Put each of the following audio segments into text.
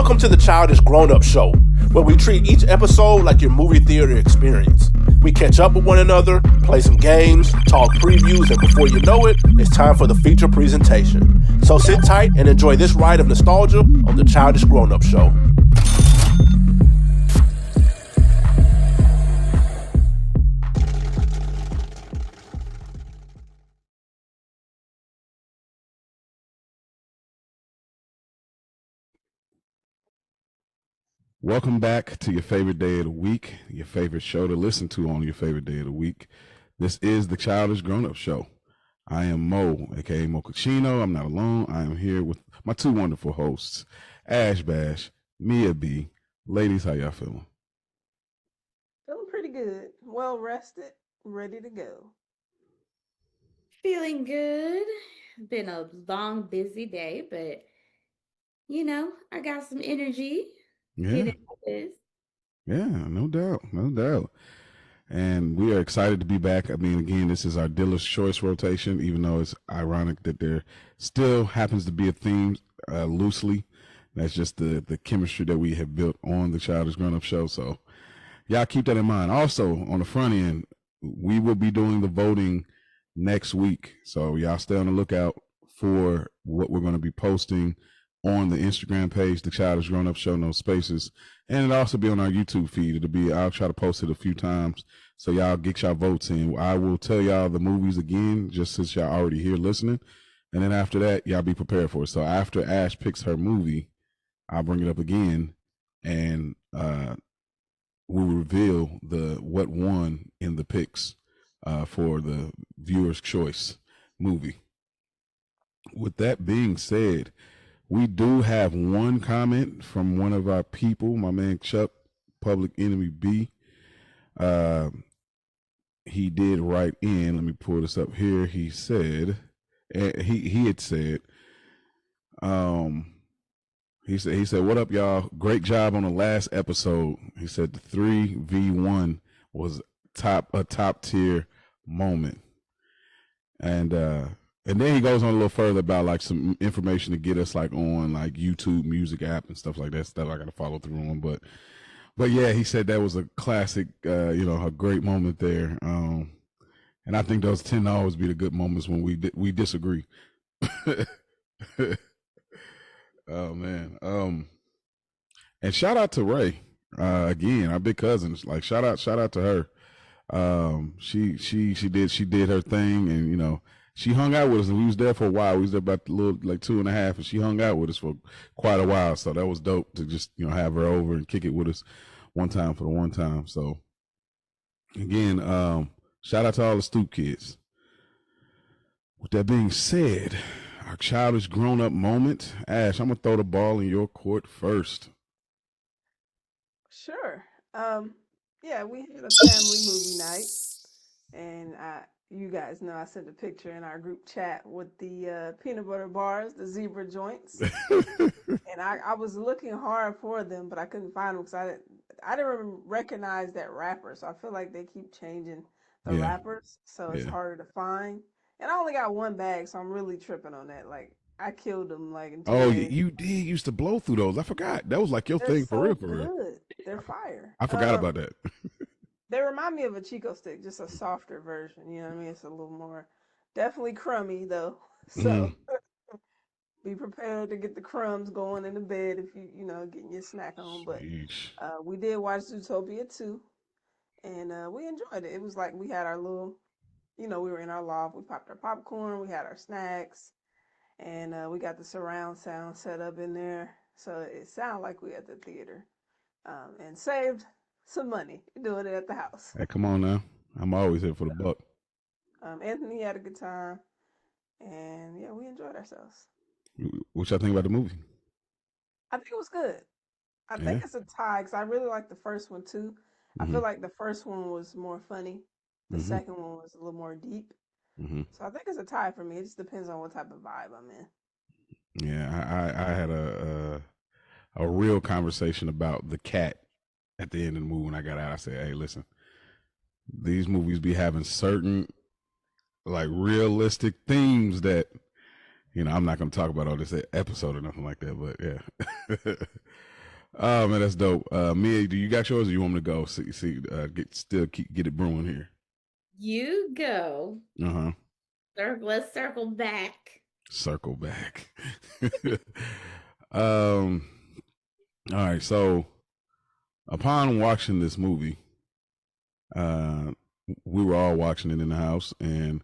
Welcome to the Childish Grown-Up Show, where we treat each episode like your movie theater experience. We catch up with one another, play some games, talk previews, and before you know it, it's time for the feature presentation. So sit tight and enjoy this ride of nostalgia on the Childish Grown-Up Show. Welcome back to your favorite day of the week, your favorite show to listen to on your favorite day of the week. This is the Childish Grown-Up Show. I am Mo, aka Mo Cucino. I'm not alone. I am here with my two wonderful hosts, Ash Bash, Mia B. Ladies, how y'all feeling? Feeling pretty good. Well rested, ready to go. Feeling good. Been a long, busy day, but I got some energy. Yeah. Yeah, no doubt. And we are excited to be back. I mean, again, this is our dealer's choice rotation, even though it's ironic that there still happens to be a theme loosely. That's just the chemistry that we have built on the Childish Grown-Up Show. So y'all keep that in mind. Also, on the front end, we will be doing the voting next week. So y'all stay on the lookout for what we're going to be posting on the Instagram page, the Childish Grown-Up Show, no spaces. And it'll also be on our YouTube feed. I'll try to post it a few times so y'all get y'all votes in. I will tell y'all the movies again, just since y'all already here listening. And then after that, y'all be prepared for it. So after Ash picks her movie, I'll bring it up again and we'll reveal what won in the picks for the viewer's choice movie. With that being said, we do have one comment from one of our people, my man Chuck, Public Enemy B. He did write in. Let me pull this up here. He said, he said, what up, y'all? Great job on the last episode. He said the 3v1 was a top tier moment. And then he goes on a little further about like some information to get us like on like YouTube Music app and stuff like that. Stuff I got to follow through on, but yeah, he said that was a classic, a great moment there. And I think those tend to always be the good moments when we disagree. Oh man. And shout out to Ray again, our big cousins. Like shout out to her. She did her thing, and she hung out with us, and we was there for a while. We was there about a little, like 2.5, and she hung out with us for quite a while. So that was dope to just, have her over and kick it with us one time for the one time. So again, shout out to all the Stoop kids. With that being said, our Childish Grown-Up moment. Ash, I'm gonna throw the ball in your court first. Sure. Yeah, we had a family movie night, and you guys know I sent a picture in our group chat with the peanut butter bars, the zebra joints. And I was looking hard for them, but I couldn't find them because I didn't recognize that wrapper. So I feel like they keep changing the wrappers, so it's harder to find. And I only got one bag, so I'm really tripping on that. Like I killed them like in 2 days. You did used to blow through those. I forgot. That was like your thing for real, for real. They're fire. I forgot about that. They remind me of a Chico stick, just a softer version. You know what I mean? It's a little more, definitely crummy though. So be prepared to get the crumbs going in the bed if you getting your snack on. But we did watch Zootopia 2, and we enjoyed it. It was like we had our little, we were in our loft. We popped our popcorn. We had our snacks, and we got the surround sound set up in there, so it sounded like we at the theater, and saved some money doing it at the house. Hey, come on now. I'm always here for the buck. Anthony had a good time, and yeah, we enjoyed ourselves. What y'all think about the movie? I think it was good. I think it's a tie because I really like the first one too. I feel like the first one was more funny. The second one was a little more deep. So I think it's a tie for me. It just depends on what type of vibe I'm in. Yeah, I had a real conversation about the cat at the end of the movie when I got out. I said, hey, listen, these movies be having certain like realistic themes that, I'm not going to talk about on this episode or nothing like that, but yeah. Oh man, that's dope. Mia, do you got yours, or you want me to go? Get it brewing here. You go. Uh-huh. Let's circle back. Circle back. All right. So, upon watching this movie, we were all watching it in the house, and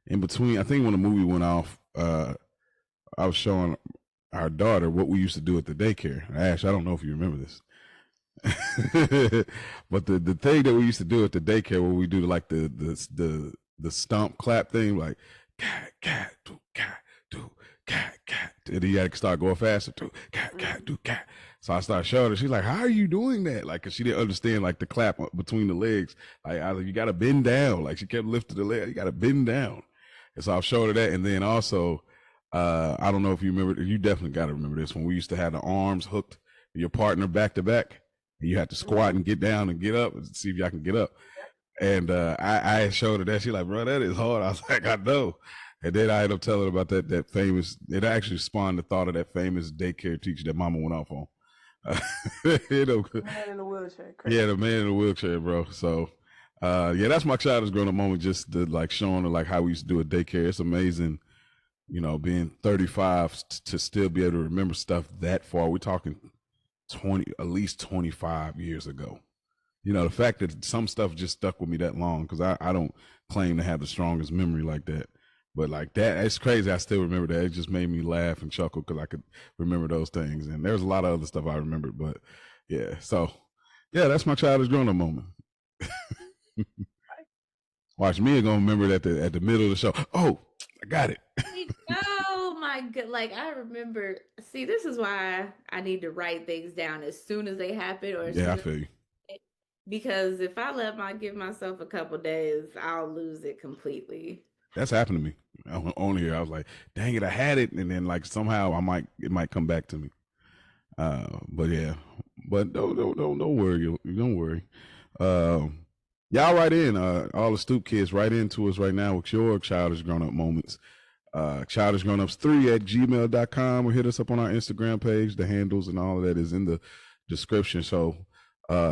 in between, I think when the movie went off, I was showing our daughter what we used to do at the daycare. Ash, I don't know if you remember this. But the thing that we used to do at the daycare, where we do like the stomp clap thing, like cat cat do cat do cat cat, and then you had to start going faster, do cat cat do cat. So I started showing her. She's like, "How are you doing that?" Like, cause she didn't understand like the clap between the legs. Like, you got to bend down. Like, she kept lifting the leg. You got to bend down. And so I showed her that, and then also, I don't know if you remember. You definitely got to remember this when we used to have the arms hooked your partner back to back. You had to squat and get down and get up and see if y'all can get up. And I showed her that. She's like, bro, that is hard. I was like, I know. And then I ended up telling her about that famous, it actually spawned the thought of that famous daycare teacher that mama went off on. You know, the man in the wheelchair. Crazy. Yeah, the man in the wheelchair, bro. So, yeah, that's my childish grown up moment, just to, like, showing her like how we used to do a daycare. It's amazing, you know, being 35 to still be able to remember stuff that far. We're talking at least 25 years ago. You know, the fact that some stuff just stuck with me that long, because I don't claim to have the strongest memory like that. But like that, it's crazy. I still remember that. It just made me laugh and chuckle because I could remember those things. And there's a lot of other stuff I remembered. But yeah, so yeah, that's my childish grown up moment. Watch me gonna remember that at the middle of the show. Oh, I got it. Oh my god! Like I remember. See, this is why I need to write things down as soon as they happen, or yeah, I feel you. Because if I give myself a couple days, I'll lose it completely. That's happened to me on here. I was like, dang it, I had it, and then like somehow it might come back to me. But yeah, but don't worry, don't worry. Y'all write in, all the Stoop kids, write into us right now with your childish grown up moments. childishgrownups3@gmail.com, or hit us up on our Instagram page. The handles and all of that is in the description. So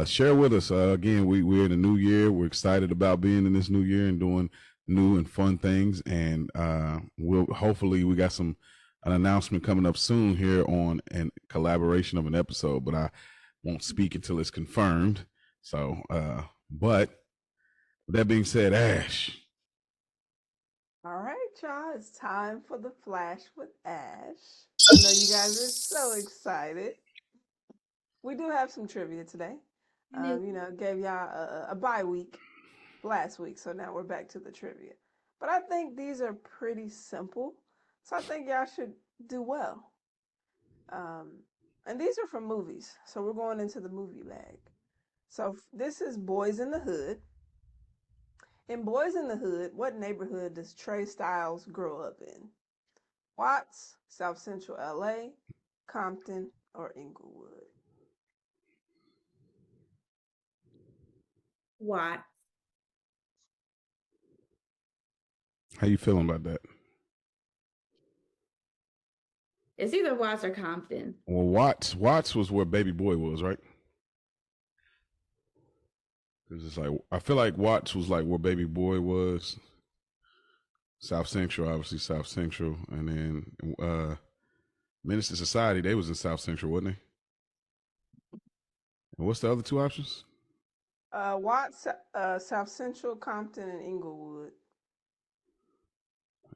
share with us. Again, we're in a new year. We're excited about being in this new year and doing new and fun things. And hopefully we got an announcement coming up soon here on a collaboration of an episode, but I won't speak until it's confirmed. So, but with that being said, Ash. All right, y'all. It's time for the Flash with Ash. I know you guys are so excited. We do have some trivia today. You know, gave y'all a bye week last week, so now we're back to the trivia. But I think these are pretty simple, so I think y'all should do well. And these are from movies, so we're going into the movie bag. So this is Boys in the Hood. In Boys in the Hood, what neighborhood does Trey Styles grow up in? Watts, South Central LA, Compton, or Inglewood? Watts. How you feeling about that? It's either Watts or Compton. Well, Watts was where Baby Boy was, right? Because it's like, I feel like Watts was like where Baby Boy was. South Central, obviously South Central, and then Menace to Society, they was in South Central, wasn't they? And what's the other two options? Watts, South Central, Compton, and Inglewood.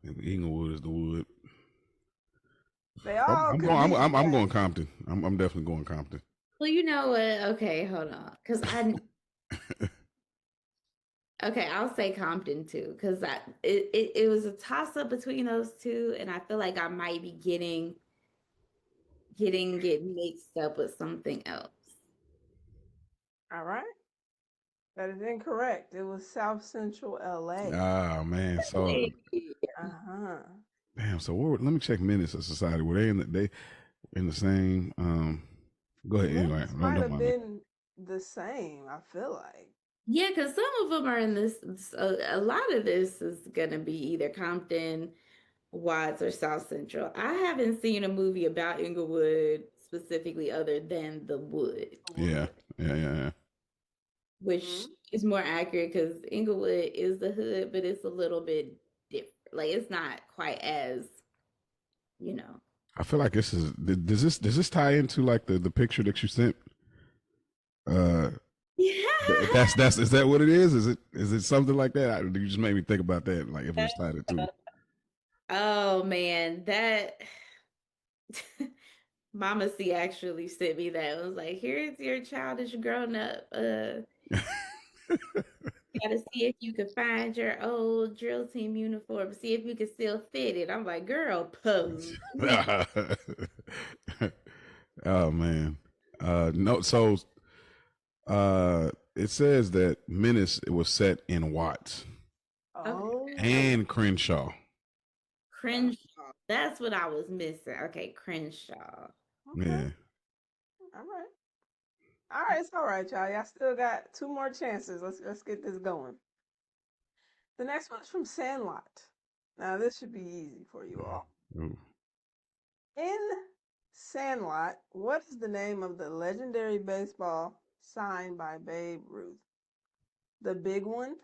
And Inglewood is the wood. They all I'm going Compton. I'm definitely going Compton. Well, you know what? Okay, hold on, because okay, I'll say Compton too, because it was a toss up between those two, and I feel like I might be getting mixed up with something else. All right. That is incorrect. It was South Central LA. Ah, man. So damn. So let me check Menace to Society. Were they in the same? Go ahead. Anyway, might have been the same. I feel like. Yeah, because some of them are in this. A lot of this is gonna be either Compton, Watts, or South Central. I haven't seen a movie about Inglewood specifically other than the wood. Yeah. Which is more accurate because Inglewood is the hood, but it's a little bit different. Like it's not quite as, I feel like this is does this tie into like the picture that you sent? Yeah. That's is that what it is? Is it something like that? You just made me think about that, like if it was tied into. Oh man, that Mama C actually sent me that. It was like, here's your childish grown up. Gotta see if you could find your old drill team uniform, see if you can still fit it. I'm like, girl, pose. Oh man. No, so it says that Menace it was set in Watts. Oh. And Crenshaw. Crenshaw. That's what I was missing. Okay, Crenshaw. Okay. Yeah. All right, it's all right, y'all. Y'all still got 2 more chances. Let's get this going. The next one is from Sandlot. Now this should be easy for you all. Ooh. In Sandlot, what is the name of the legendary baseball signed by Babe Ruth? The Big One,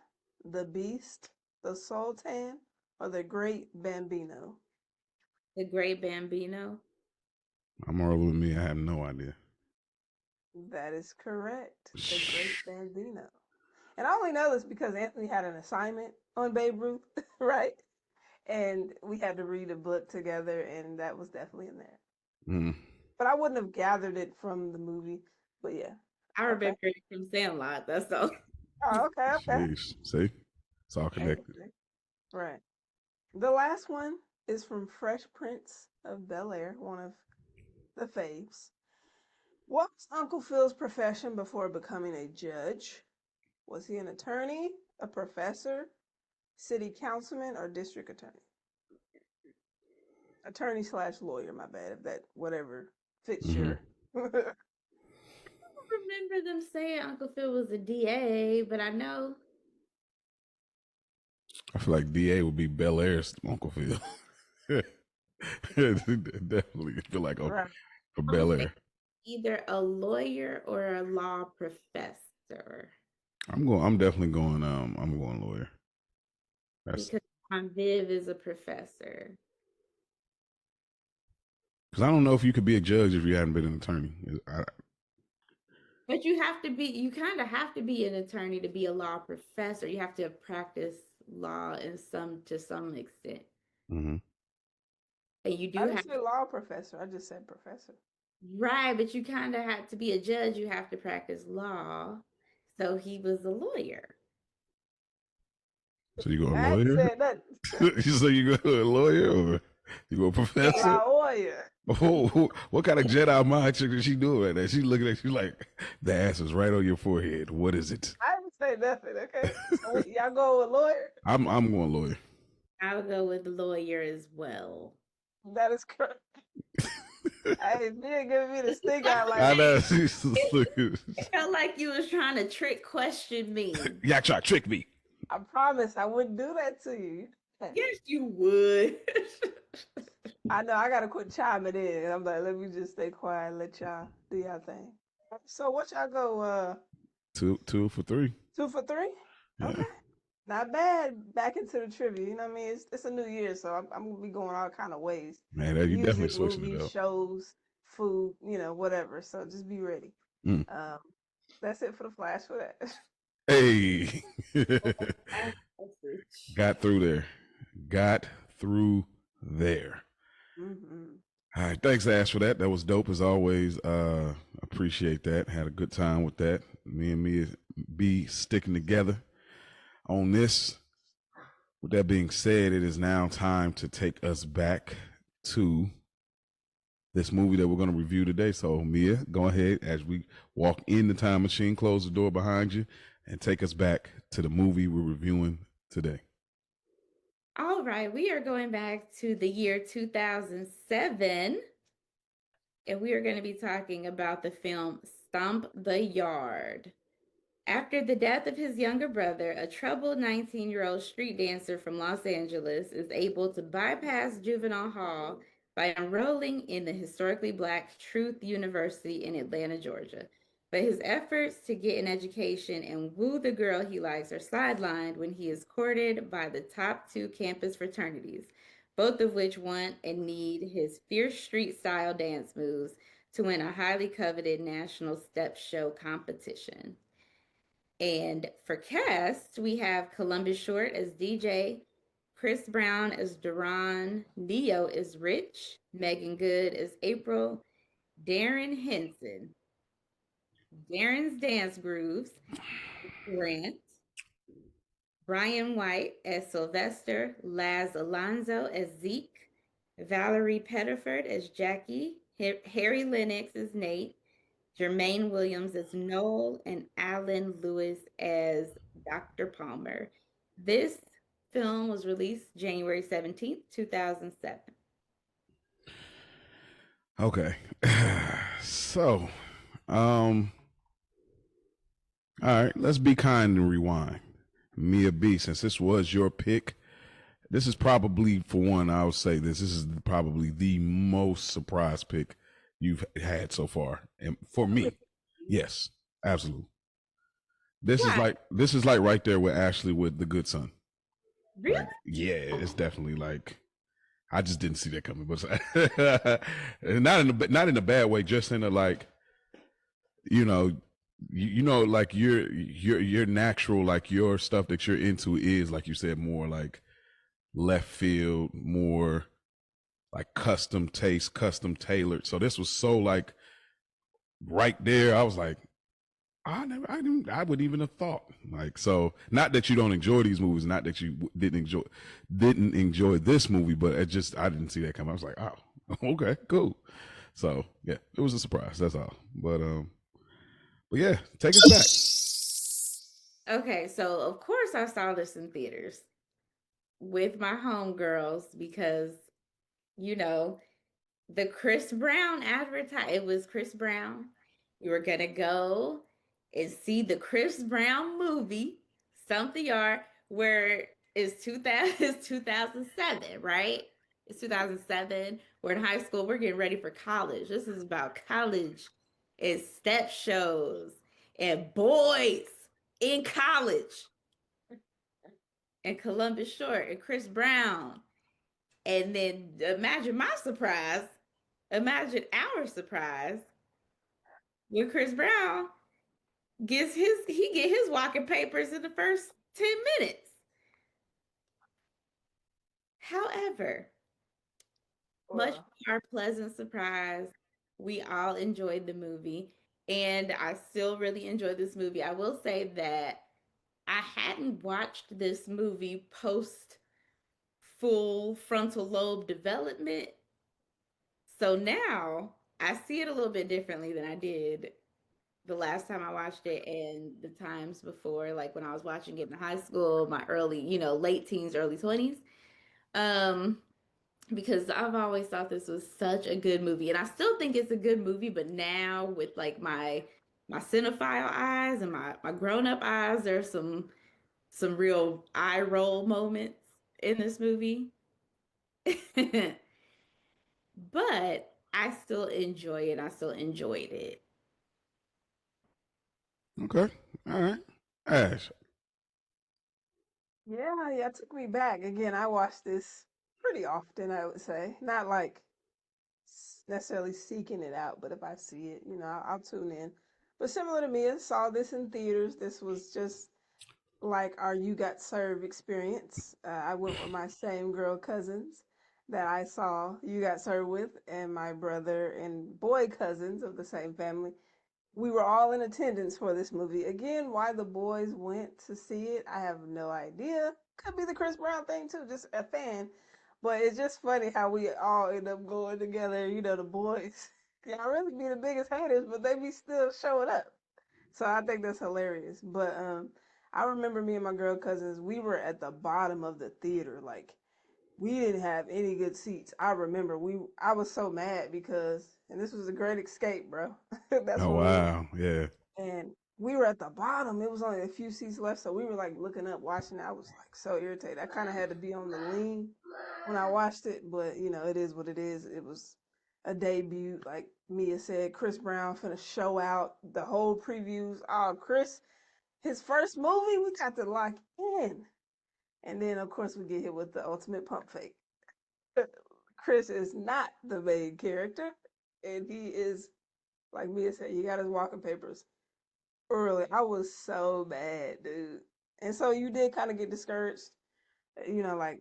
the Beast, the Sultan, or the Great Bambino? The Great Bambino. I'm rolling with me. I have no idea. That is correct. The Great Bambino. And I only know this because Anthony had an assignment on Babe Ruth, right? And we had to read a book together, and that was definitely in there. Mm. But I wouldn't have gathered it from the movie. But yeah. I remember it from Sandlot. That's all. Oh, okay. Jeez. See? It's all connected. Right. The last one is from Fresh Prince of Bel-Air, one of the faves. What was Uncle Phil's profession before becoming a judge? Was he an attorney, a professor, city councilman, or district attorney? Attorney/lawyer, my bad, if that whatever fits your. I don't remember them saying Uncle Phil was a DA, but I know. I feel like DA would be Bel Air's Uncle Phil. Definitely feel like a Bel Air. Either a lawyer or a law professor. I'm definitely going. I'm going lawyer. Because Aunt Viv is a professor. Because I don't know if you could be a judge if you hadn't been an attorney. But you kind of have to be an attorney to be a law professor. You have to practice law to some extent. Mm-hmm. And you do I didn't say law professor. I just said professor. Right, but you kind of have to be a judge. You have to practice law. So he was a lawyer. So you go a lawyer? So you go a lawyer or you go a professor? Yeah, a lawyer. Oh, what kind of Jedi mind trick is she doing right now? She's looking at you like, the ass is right on your forehead. What is it? I didn't say nothing, okay? So y'all go with lawyer? I'm going lawyer. I'll go with lawyer as well. That is correct. Hey, you didn't give me the stink eye like I know. It felt like you was trying to question me. Yeah, try to trick me. I promise I wouldn't do that to you. Yes, you would. I know I gotta quit chiming in. I'm like, let me just stay quiet and let y'all do y'all thing. So what y'all go? 2 for 3. 2 for 3? Yeah. Okay. Not bad. Back into the trivia. You know what I mean? It's a new year, so I'm gonna be going all kind of ways. Man, you music, definitely switching movies, it up. Shows, food, whatever. So just be ready. That's it for the flash for that. Hey. Got through there. Mm-hmm. All right, thanks Ash for that. That was dope as always. Appreciate that. Had a good time with that. Me and Mia be sticking together on this. With that being said, it is now time to take us back to this movie that we're going to review today. So Mia, go ahead as we walk in the time machine, close the door behind you, and take us back to the movie we're reviewing today. All right, we are going back to the year 2007, and we are going to be talking about the film Stomp the Yard. After the death of his younger brother, a troubled 19-year-old street dancer from Los Angeles is able to bypass juvenile hall by enrolling in the historically black Truth University in Atlanta, Georgia. But his efforts to get an education and woo the girl he likes are sidelined when he is courted by the top two campus fraternities, both of which want and need his fierce street style dance moves to win a highly coveted national step show competition. And for cast, we have Columbus Short as DJ, Chris Brown as Duran, Neo as Rich, Megan Good as April, Darren Henson, Darren's Dance Grooves, Grant, Brian White as Sylvester, Laz Alonso as Zeke, Valerie Pettiford as Jackie, Harry Lennox as Nate, Jermaine Williams as Noel, and Alan Lewis as Dr. Palmer. This film was released January 17th, 2007. Okay. So, all right, let's be kind and rewind. Mia B, since this was your pick, this is probably, for one, I would say this is probably the most surprise pick you've had so far. And for me, yes, absolutely. This is like right there with Ashley with The Good Son. Really? Like, yeah, it's definitely like, I just didn't see that coming, but not in a bad way, just in a like, you know, like your natural, like your stuff that you're into is, like you said, more like left field, more like custom taste, custom tailored. So this was so like right there. I was like, I wouldn't even have thought, like, so not that you don't enjoy these movies, not that you didn't enjoy this movie, but I didn't see that coming. I was like, oh, okay, cool. So yeah, it was a surprise. That's all. But yeah, take us back. Okay, so of course I saw this in theaters with my homegirls because, you know, the Chris Brown it was Chris Brown. We were gonna go and see the Chris Brown movie, Stomp the Yard, where it's 2007, right? It's 2007. We're in high school. We're getting ready for college. This is about college and step shows and boys in college. And Columbus Short and Chris Brown. And then imagine my surprise. Imagine our surprise when Chris Brown get his walking papers in the first 10 minutes. However, much to our pleasant surprise, we all enjoyed the movie, and I still really enjoy this movie. I will say that I hadn't watched this movie post full frontal lobe development. So now I see it a little bit differently than I did the last time I watched it and the times before, like when I was watching it in high school, my early, late teens, early 20s. Because I've always thought this was such a good movie. And I still think it's a good movie, but now with like my cinephile eyes and my grown-up eyes, there's some real eye roll moments in this movie. But I still enjoy it. I still enjoyed it. Okay. All right. Ash. Yeah, it took me back. Again, I watch this pretty often, I would say. Not like necessarily seeking it out, but if I see it, I'll tune in. But similar to me, I saw this in theaters. This was just like our You Got Served experience. I went with my same girl cousins that I saw You Got Served with, and my brother and boy cousins of the same family. We were all in attendance for this movie. Again, why the boys went to see it, I have no idea. Could be the Chris Brown thing too, just a fan. But it's just funny how we all end up going together, the boys. Y'all really be the biggest haters, but they be still showing up. So I think that's hilarious. But I remember me and my girl cousins, we were at the bottom of the theater. Like, we didn't have any good seats. I remember I was so mad because, and this was a great escape, bro. That's oh, wow. Yeah. And we were at the bottom. It was only a few seats left, so we were like looking up, watching it. I was like so irritated. I kind of had to be on the lean when I watched it, but you know, it is what it is. It was a debut, like Mia said. Chris Brown finna show out. The whole previews. Oh, Chris, his first movie, we got to lock in, and then of course we get hit with the ultimate pump fake. Chris is not the main character, and he is, like Mia said, he got his walking papers early. I was so mad, dude. And so you did kind of get discouraged, you know, like,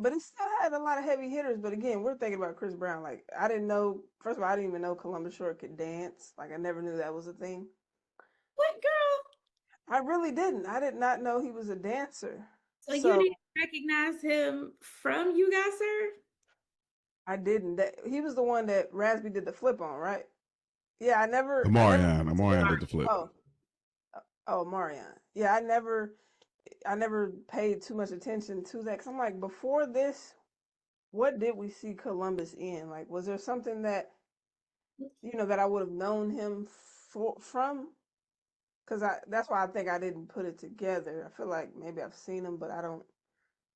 but it still had a lot of heavy hitters. But again, we're thinking about Chris Brown. Like, I didn't know, first of all, I didn't even know Columbus Short could dance. Like, I never knew that was a thing. What, girl? I really didn't. I did not know he was a dancer. So you didn't recognize him from You Got Served? I didn't. He was the one that Raspy did the flip on, right? Yeah, I never. Omarion did the flip. Oh, Marion. Yeah, I never paid too much attention to that. Cause I'm like, before this, what did we see Columbus in? Like, was there something that, you know, that I would have known him from? Cause that's why I think I didn't put it together. I feel like maybe I've seen him, but I don't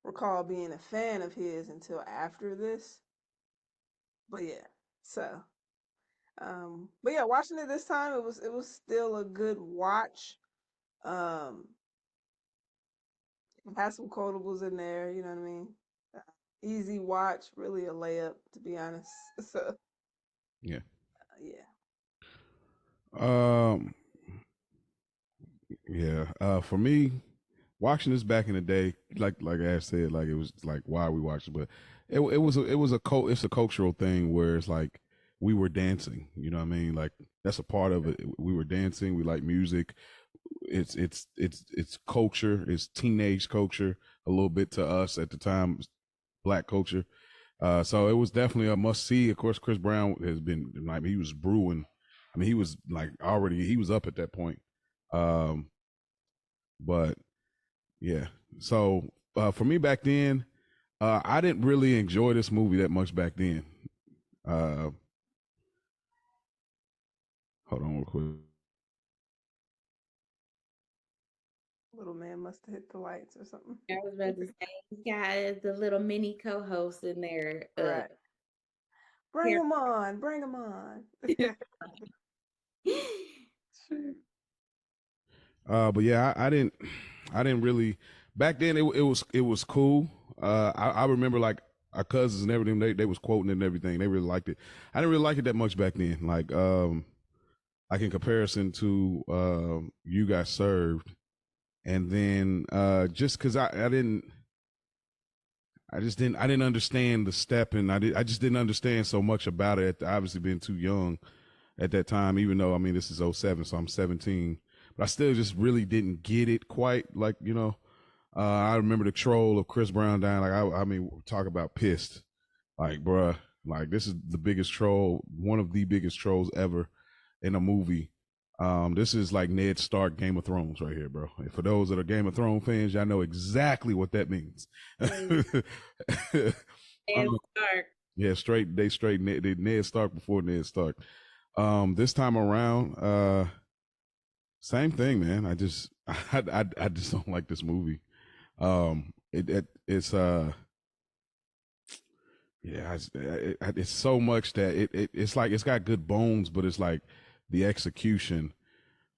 recall being a fan of his until after this. But yeah, so, but yeah, watching it this time, it was still a good watch. Had some quotables in there, you know what I mean? Easy watch, really a layup, to be honest. So, yeah. Yeah. For me, watching this back in the day, like Ash said, like it was like why we watched it, but it's a cultural thing where it's like we were dancing, you know what I mean? Like that's a part of it. We were dancing, we like music. It's culture, it's teenage culture a little bit to us at the time, Black culture. So it was definitely a must see. Of course, Chris Brown has been like he was brewing. I mean, he was like he was up at that point. But yeah, so for me back then, I didn't really enjoy this movie that much back then. Hold on real quick. Little man must have hit the lights or something. I was about to say, he's got the little mini co-host in there. Right. Bring him on. Bring him on. But yeah, I didn't really back then. It was cool. I remember like our cousins and everything. They was quoting it and everything. They really liked it. I didn't really like it that much back then. Like in comparison to You Got Served, and then just because I just didn't understand the step, and I just didn't understand so much about it. Obviously, being too young at that time, even though I mean this is 07, so I'm 17. But I still just really didn't get it quite. Like, you know, I remember the troll of Chris Brown dying. Like, I mean, talk about pissed. Like, bruh, like this is the biggest troll, one of the biggest trolls ever in a movie. This is like Ned Stark, Game of Thrones right here, bro. And for those that are Game of Thrones fans, y'all know exactly what that means. Ned Stark. Yeah, Ned Stark before Ned Stark. This time around, same thing, man. I just don't like this movie. It's it's so much that it's like it's got good bones, but it's like the execution.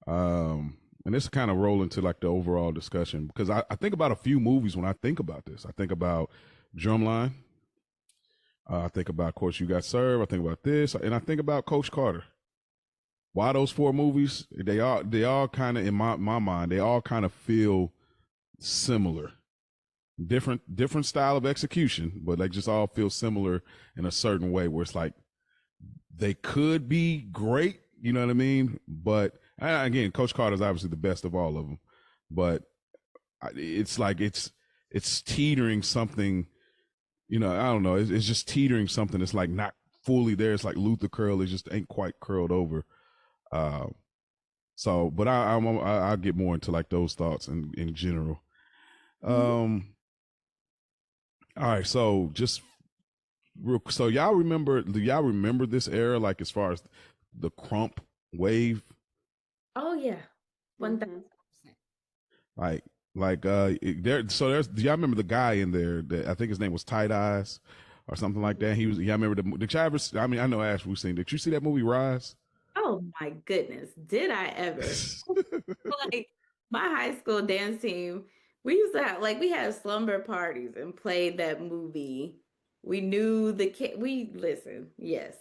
And this kind of roll into like the overall discussion because I think about a few movies when I think about this. I think about Drumline. I think about, of course, You Got Served. I think about this, and I think about Coach Carter. Why those four movies? They all kind of, in my mind, they all kind of feel similar. Different style of execution, but they just all feel similar in a certain way where it's like they could be great, you know what I mean? But again, Coach Carter is obviously the best of all of them, but it's like it's teetering something, you know, I don't know. It's just teetering something that's like not fully there. It's like Luther curl. It just ain't quite curled over. So, but I'll get more into like those thoughts in general. All right, so so do y'all remember this era, like as far as the crump wave? Oh yeah. 1000%. There's do y'all remember the guy in there that I think his name was Tight Eyes or something like that? He was, yeah, I remember did you ever, I mean, I know Ash, we've seen, did you see that movie Rise? Oh my goodness, did I ever? Like, my high school dance team, we used to have, like, we had slumber parties and played that movie. We knew the kid, listen, yes.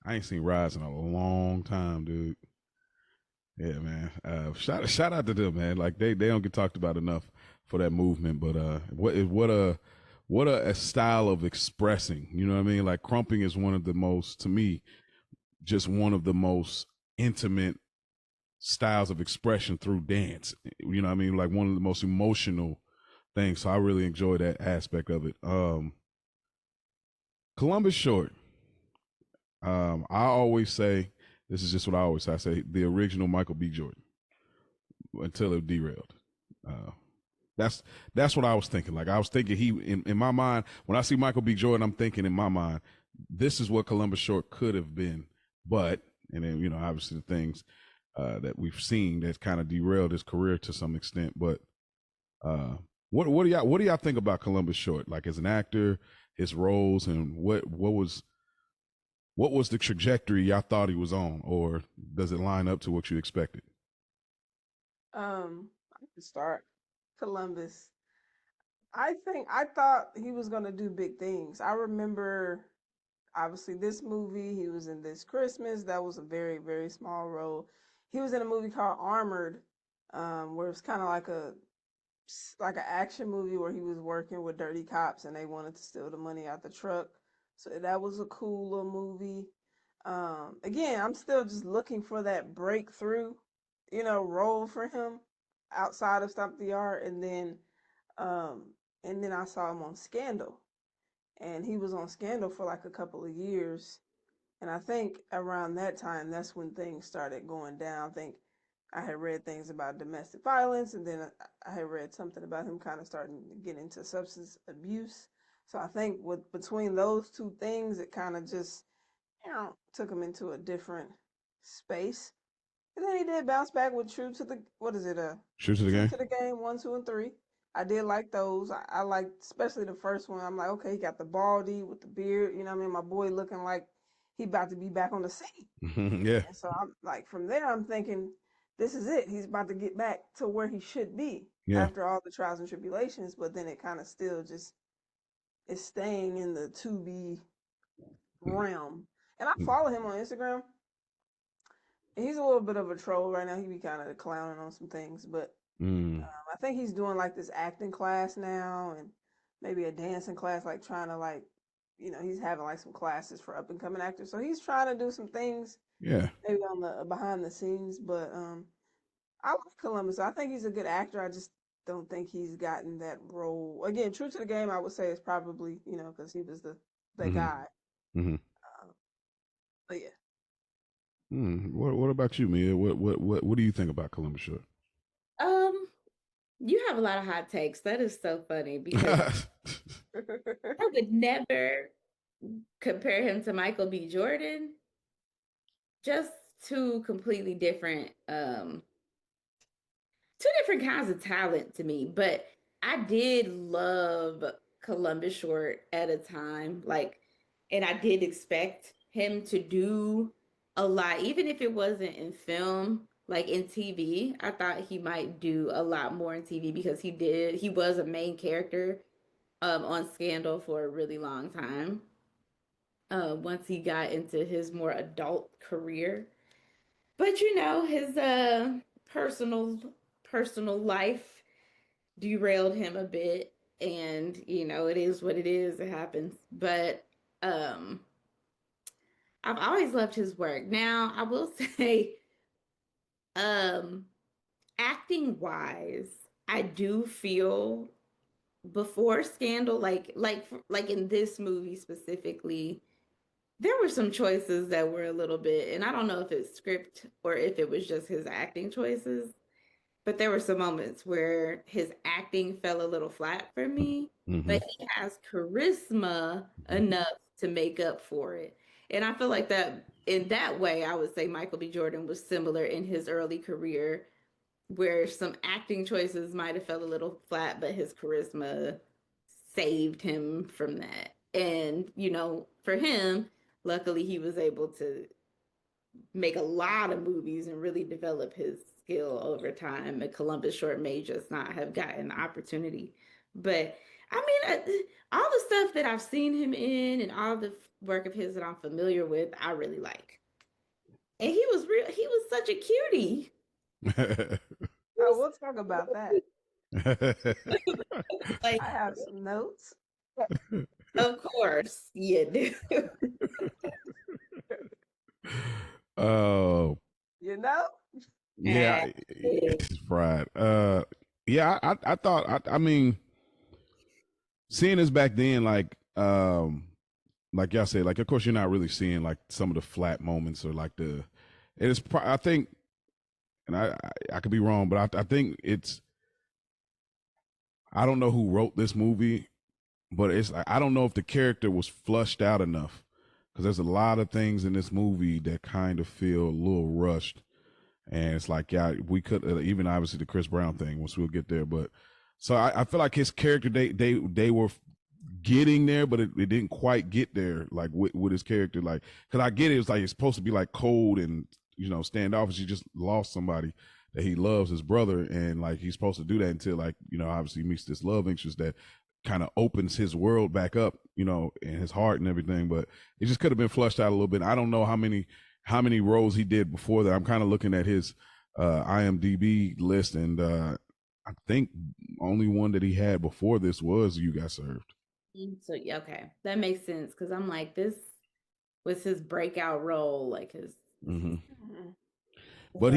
I ain't seen Rise in a long time, dude. Yeah, man. Shout out to them, man. Like they don't get talked about enough for that movement, but what a style of expressing. You know what I mean? Like crumping is one of the most, to me, just one of the most intimate styles of expression through dance. You know what I mean? Like one of the most emotional things. So I really enjoy that aspect of it. Columbus Short. I always say, this is just what I always say. I say the original Michael B. Jordan until it derailed. That's what I was thinking. Like I was thinking in my mind, when I see Michael B. Jordan, I'm thinking in my mind, this is what Columbus Short could have been. But, and then, you know, obviously the things that we've seen that kind of derailed his career to some extent. But what do y'all think about Columbus Short? Like as an actor, his roles, and what was the trajectory y'all thought he was on, or does it line up to what you expected? I can start. Columbus. I thought he was gonna do big things. I remember, obviously, this movie. He was in This Christmas. That was a very, very small role. He was in a movie called Armored, where it's kind of like an action movie where he was working with dirty cops and they wanted to steal the money out the truck. So that was a cool little movie. Again, I'm still just looking for that breakthrough, role for him outside of Stomp the Yard. And then I saw him on Scandal, and he was on Scandal for like a couple of years. And I think around that time, that's when things started going down. I think I had read things about domestic violence, and then I had read something about him kind of starting to get into substance abuse. So I think between those two things, it kind of just, took him into a different space. And then he did bounce back with True to the, what is it? True to the Game? True to the Game 1, 2, and 3. I did like those. I liked especially the first one. I'm like, okay, he got the baldy with the beard. You know what I mean? My boy looking like he about to be back on the scene. Yeah. And so I'm like, from there, I'm thinking, this is it. He's about to get back to where he should be after all the trials and tribulations. But then it kind of still just is staying in the to be realm. And I follow him on Instagram. And he's a little bit of a troll right now. He be kind of clowning on some things, but I think he's doing like this acting class now, and maybe a dancing class, like trying to like, he's having like some classes for up and coming actors. So he's trying to do some things, maybe on the behind the scenes. But I like Columbus. I think he's a good actor. I just don't think he's gotten that role. Again, True to the Game, I would say is probably because he was the guy. But yeah. What about you, Mia? What do you think about Columbus Short? You have a lot of hot takes. That is so funny because I would never compare him to Michael B. Jordan. Just two completely different, two different kinds of talent to me. But I did love Columbus Short at a time, and I did expect him to do a lot, even if it wasn't in film. Like in TV, I thought he might do a lot more in TV because he was a main character on Scandal for a really long time. Once he got into his more adult career. But his personal life derailed him a bit, and it is what it is, it happens. But I've always loved his work. Now, I will say acting wise, I do feel before Scandal, like in this movie specifically, there were some choices that were a little bit, and I don't know if it's script or if it was just his acting choices, but there were some moments where his acting fell a little flat for me, but he has charisma enough to make up for it. And I feel like that in that way, I would say Michael B. Jordan was similar in his early career. where some acting choices might have fell a little flat, but his charisma saved him from that. And, you know, for him, luckily he was able to make a lot of movies and really develop his skill over time. And Columbus Short may just not have gotten the opportunity. But I mean, all the stuff that I've seen him in and all the work of his that I'm familiar with, I really like. And he was such a cutie. Oh, we'll talk about that. Like, I have some notes. of course, you do. Oh, You know? yeah, it's fried. Yeah, I thought, I mean, seeing this back then, like y'all said, like, of course, you're not really seeing like some of the flat moments or like I think, and I could be wrong, but I think I don't know who wrote this movie, but I don't know if the character was flushed out enough, because there's a lot of things in this movie that kind of feel a little rushed, and it's like, yeah, we could even obviously the Chris Brown thing, once we'll get there, but so I feel like his character, they were getting there, but it didn't quite get there, like with his character, like, because I get it, it's like it's supposed to be like cold and, you know, standoffish. He just lost somebody that he loves, his brother, and like he's supposed to do that until, like, you know, obviously he meets this love interest that kind of opens his world back up, you know, and his heart and everything. But it just could have been flushed out a little bit. I don't know how many roles he did before that. I'm kind of looking at his IMDb list, and I think only one that he had before this was You Got Served. So yeah, okay, that makes sense, because I'm like, this was his breakout role, like his. Mm-hmm. But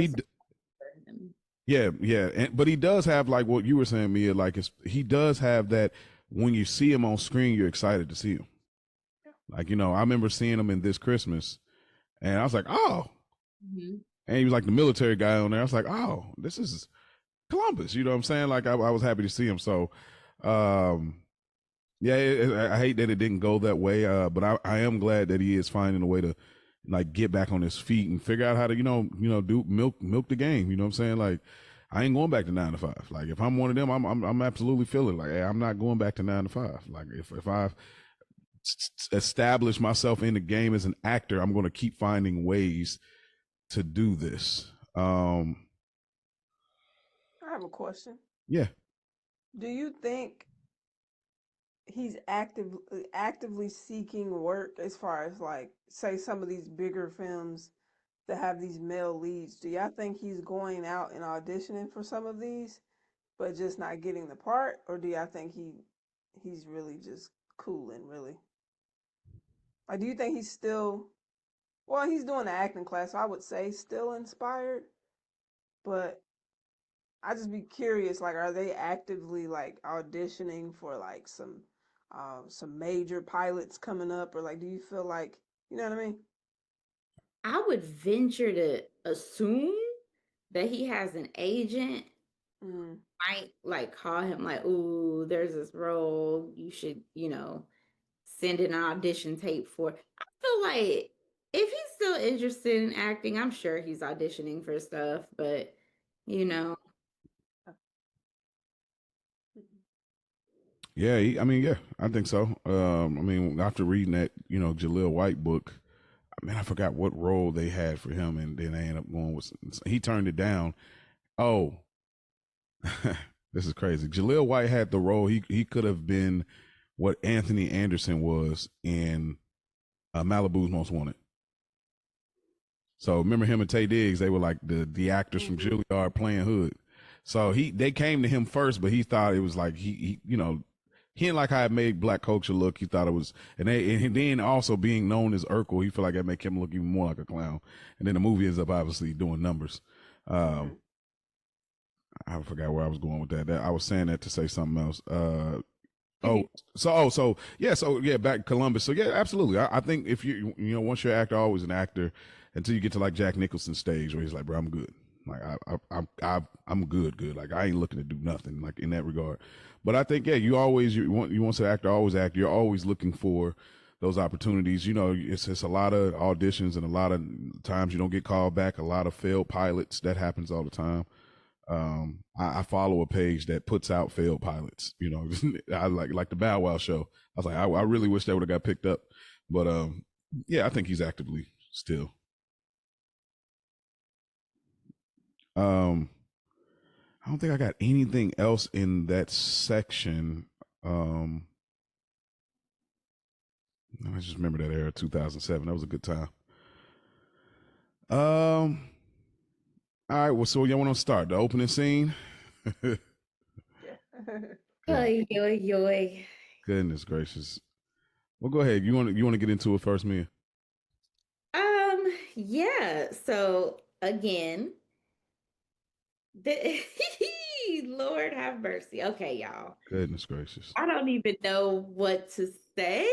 but he does have, like what you were saying, Mia, like he does have that, when you see him on screen, you're excited to see him. Like, you know, I remember seeing him in This Christmas, and I was like, oh, and he was like the military guy on there. I was like, oh, this is Columbus. You know what I'm saying? Like, I was happy to see him. So, yeah, I hate that it didn't go that way, but I am glad that he is finding a way to, like, get back on his feet and figure out how to, you know, do milk the game. You know what I'm saying? Like, I ain't going back to 9 to 5. Like, if I'm one of them, I'm absolutely feeling like, hey, I'm not going back to 9 to 5. Like, if I've established myself in the game as an actor, I'm going to keep finding ways to do this. I have a question. Yeah. Do you think he's actively seeking work, as far as, like, say, some of these bigger films that have these male leads? Do y'all think he's going out and auditioning for some of these, but just not getting the part? Or do y'all think he's really just cooling, really? Like, do you think he's still, well, he's doing the acting class, so I would say still inspired, but I just be curious, like, are they actively, like, auditioning for, like, some major pilots coming up, or, like, do you feel like, you know what I mean? I would venture to assume that he has an agent. Might, like, call him, like, ooh, there's this role, you should, you know, send in an audition tape for. I feel like if he's still interested in acting, I'm sure he's auditioning for stuff, but, you know. Yeah, I mean, yeah, I think so. I mean, after reading that, you know, Jaleel White book, I mean, I forgot what role they had for him, and then they ended up going with, he turned it down. Oh, this is crazy. Jaleel White had the role. He could have been what Anthony Anderson was in Malibu's Most Wanted. So remember him and Taye Diggs, they were like the actors from Juilliard playing Hood. So they came to him first, but he thought it was like he you know, he didn't like how it made black culture look. He thought it was, and then also being known as Urkel, he felt like that make him look even more like a clown. And then the movie ends up obviously doing numbers. I forgot where I was going with that. I was saying that to say something else. So yeah, back Columbus. So yeah, absolutely. I think if you know, once you're an actor, always an actor, until you get to like Jack Nicholson's stage where he's like, bro, I'm good. Like I'm good. Like I ain't looking to do nothing like in that regard. But I think, yeah, you want to actor, always act. You're always looking for those opportunities. You know, it's a lot of auditions, and a lot of times you don't get called back. A lot of failed pilots, that happens all the time. I follow a page that puts out failed pilots. You know, I like the Bow Wow show. I was like, I really wish that would have got picked up, but yeah, I think he's actively still. I don't think I got anything else in that section. I just remember that era, 2007. That was a good time. All right. Well, so you want to start the opening scene? Oy, oy, oy. Goodness gracious. Well, go ahead. You want to get into it first, Mia? Yeah. So again, the Lord have mercy. Okay, y'all. Goodness gracious. I don't even know what to say.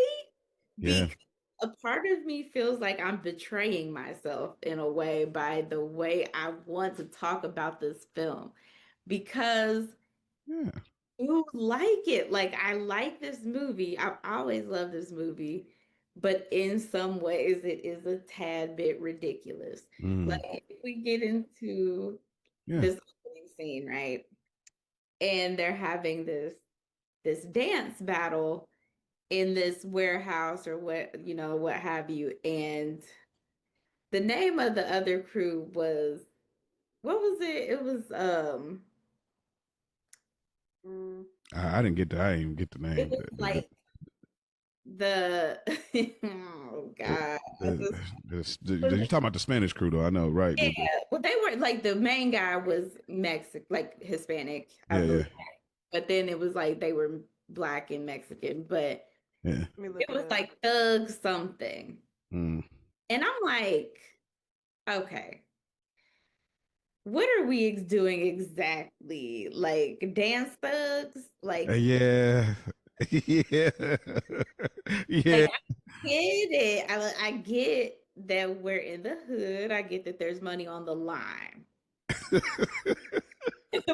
Yeah. Because a part of me feels like I'm betraying myself in a way by the way I want to talk about this film. Because Yeah. you like it. Like, I like this movie. I've always loved this movie, but in some ways it is a tad bit ridiculous. Like, if we get into this opening scene, right? And they're having this dance battle in this warehouse or what have you. And the name of the other crew was, what was it? It was I didn't get the. I didn't even get the name. it was like the oh god. You're talking about the Spanish crew, though. I know, right? Yeah, well, they were like, the main guy was Mexican, like Hispanic, I believe. But then it was like they were Black and Mexican, but yeah, it was like Thug something. And I'm like, okay, what are we doing exactly? Like, dance thugs? Like, yeah, yeah, yeah. like, I get it. I get that we're in the hood. I get that there's money on the line. But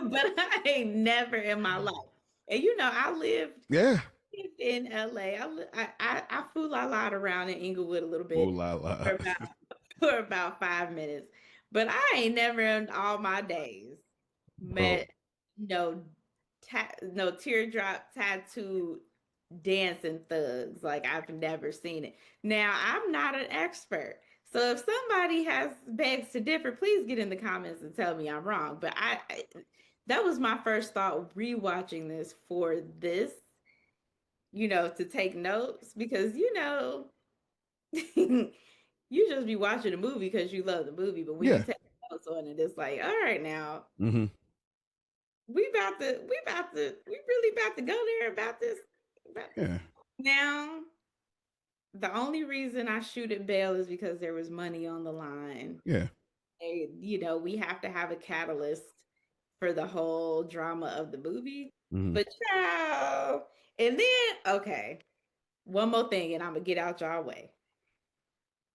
I ain't never in my life. And I lived in LA. I foo-la-la'd around in Inglewood a little bit for about 5 minutes. But I ain't never in all my days met no teardrop tattoo dancing thugs. Like, I've never seen it. Now, I'm not an expert. So if somebody begs to differ, please get in the comments and tell me I'm wrong. But that was my first thought rewatching this for this, to take notes, because you just be watching a movie because you love the movie, but when you take notes on it, it's like, all right, now we really about to go there about this. Now, the only reason I shoot at bail is because there was money on the line. Yeah. And, we have to have a catalyst for the whole drama of the movie. But and then, okay, one more thing, and I'm gonna get out y'all way.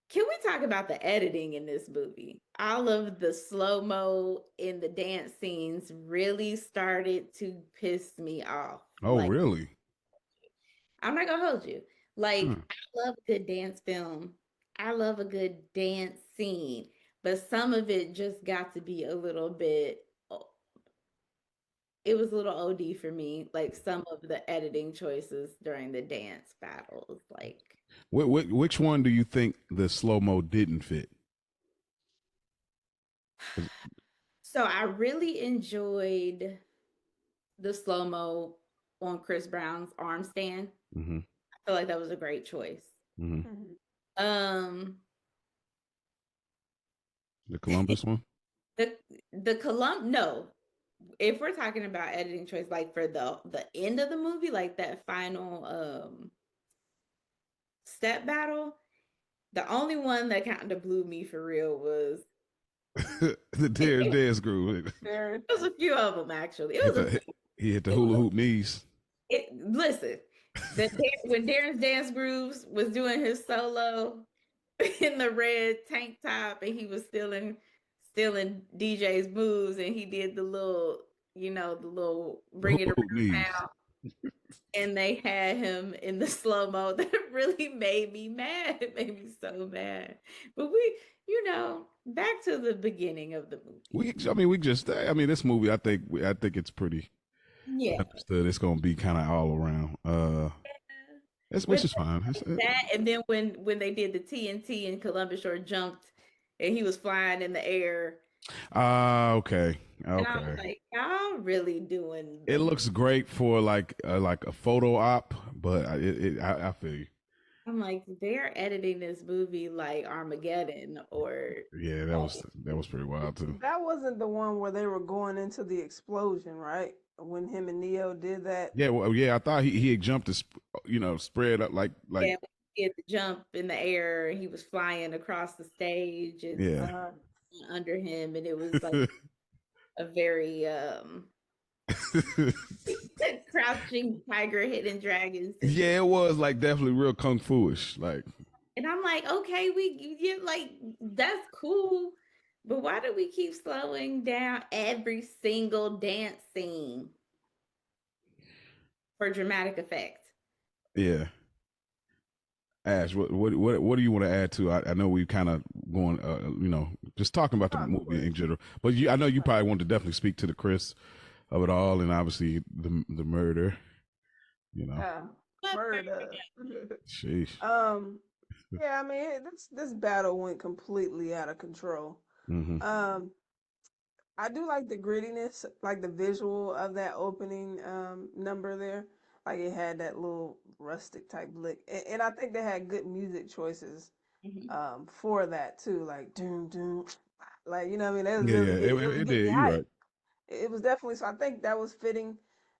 Can we talk about the editing in this movie? All of the slow-mo in the dance scenes really started to piss me off. Oh, really? I'm not gonna hold you. Like, I love a good dance film. I love a good dance scene, but some of it just got to be a little bit. It was a little OD for me. Like, some of the editing choices during the dance battles. Like, which one do you think the slow mo didn't fit? So I really enjoyed the slow mo on Chris Brown's arm stand. I feel like that was a great choice. The Columbus one? No. If we're talking about editing choice, like for the end of the movie, like that final step battle, the only one that kind of blew me for real was the dance groove. There was a few of them, actually. He hit the hula hoop knees. Listen, when Darren's Dance Grooves was doing his solo in the red tank top, and he was stealing DJ's moves, and he did the little, the little bring it around. and they had him in the slow-mo. That really made me mad. It made me so mad. But back to the beginning of the movie. This movie, I think it's pretty understood. It's gonna be kind of all around. Which is fine. That, and then when they did the TNT and Columbus Short jumped and he was flying in the air. Okay. And I was like, y'all really doing it looks great for like a photo op, but I feel you. I'm like, they're editing this movie like Armageddon, or yeah, that was pretty wild too. That wasn't the one where they were going into the explosion, right? When him and Neo did that. Yeah, well, yeah, I thought he had jumped to spread up like yeah, he had to jump in the air. He was flying across the stage, and under him, and it was like a very crouching tiger, hidden dragons. Yeah, it was like definitely real kung fu-ish, like. And I'm like, okay, that's cool, but why do we keep slowing down every single dance scene for dramatic effect? Yeah. Ash, what do you want to add to? I know we kind of going, just talking about the movie in general, but I know you probably want to definitely speak to the Chris of it all, and obviously the murder, murder. Sheesh. Yeah, I mean, this battle went completely out of control. Mm-hmm. I do like the grittiness, like the visual of that opening number there. Like it had that little rustic type lick, and I think they had good music choices for that too, like doom doom, like you know what I mean. It did. You're right. It was definitely so. I think that was fitting.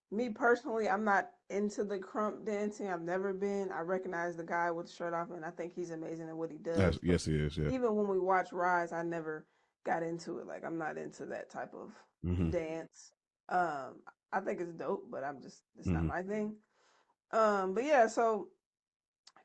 Me personally, I'm not into the crump dancing. I've never been. I recognize the guy with the shirt off, and I think he's amazing at what he does. Yes, he is. Yeah. Even when we watch Rise, I never got into it. Like I'm not into that type of dance. I think it's dope, but it's not my thing. But yeah, so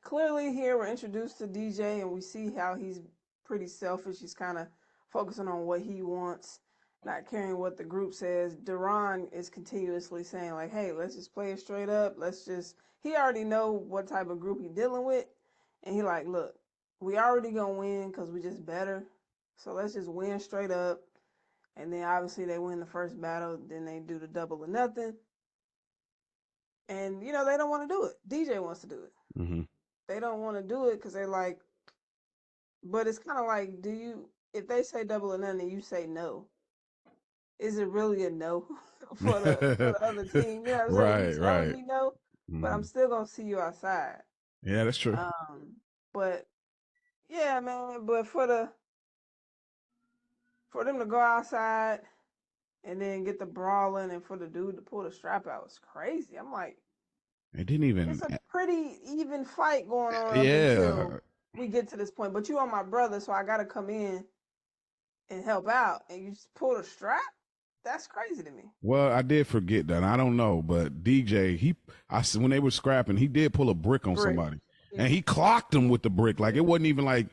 clearly here we're introduced to DJ and we see how he's pretty selfish. He's kind of focusing on what he wants, not caring what the group says. Duran is continuously saying like, hey, let's just play it straight up. He already know what type of group he dealing with. And he like, look, we already gonna win because we just better. So let's just win straight up. And then obviously they win the first battle. Then they do the double or nothing. And, they don't want to do it. DJ wants to do it. Mm-hmm. They don't want to do it because they're like, but it's kind of like, if they say double or nothing and you say no, is it really a no for the other team? You know what I'm saying? Right. Me no, but I'm still going to see you outside. Yeah, that's true. But yeah, man, but for them to go outside and then get the brawling and for the dude to pull the strap out was crazy. I'm like, it didn't even. It's a pretty even fight going on until we get to this point. But you are my brother, so I got to come in and help out. And you just pull the strap? That's crazy to me. Well, I did forget that. I don't know, but DJ, when they were scrapping, he did pull a brick on somebody, and he clocked him with the brick. Like it wasn't even like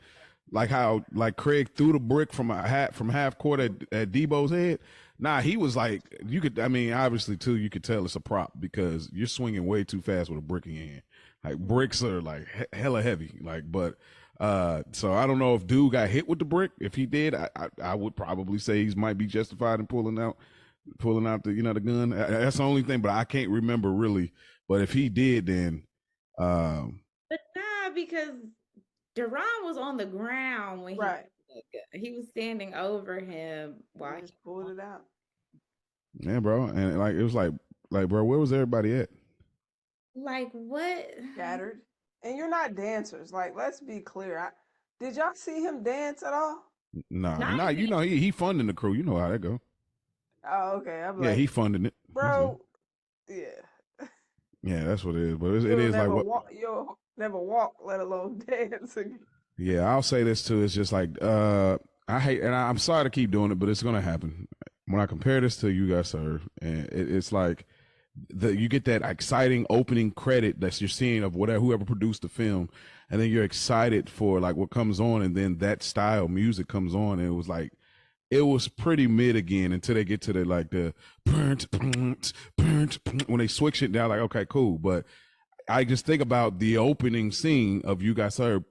how Craig threw the brick from half court at Debo's head. Nah, he was like, obviously too, you could tell it's a prop because you're swinging way too fast with a brick in your hand. Like bricks are like hella heavy. So I don't know if dude got hit with the brick. If he did, I would probably say he might be justified in pulling out the the gun. That's the only thing, but I can't remember really. But if he did, then. But nah, because Duran was on the ground when he was standing over him while he just pulled it out. Yeah, bro, and it was like, bro, where was everybody at? Like what? Scattered. And you're not dancers. Like, let's be clear. Did y'all see him dance at all? Nah. He funding the crew. You know how that go. Oh, okay. Yeah, he funding it, bro. Yeah. Yeah, that's what it is. But it is like what you'll never walk, let alone dance again. Yeah, I'll say this too. It's just like I hate, and I'm sorry to keep doing it, but it's gonna happen. When I compare this to You Got Served, and it's like you get that exciting opening credit that you're seeing of whoever produced the film, and then you're excited for like what comes on, and then that style music comes on, and it was like it was pretty mid again until they get to the like the when they switch it down. Like, okay, cool, but I just think about the opening scene of You Got Served.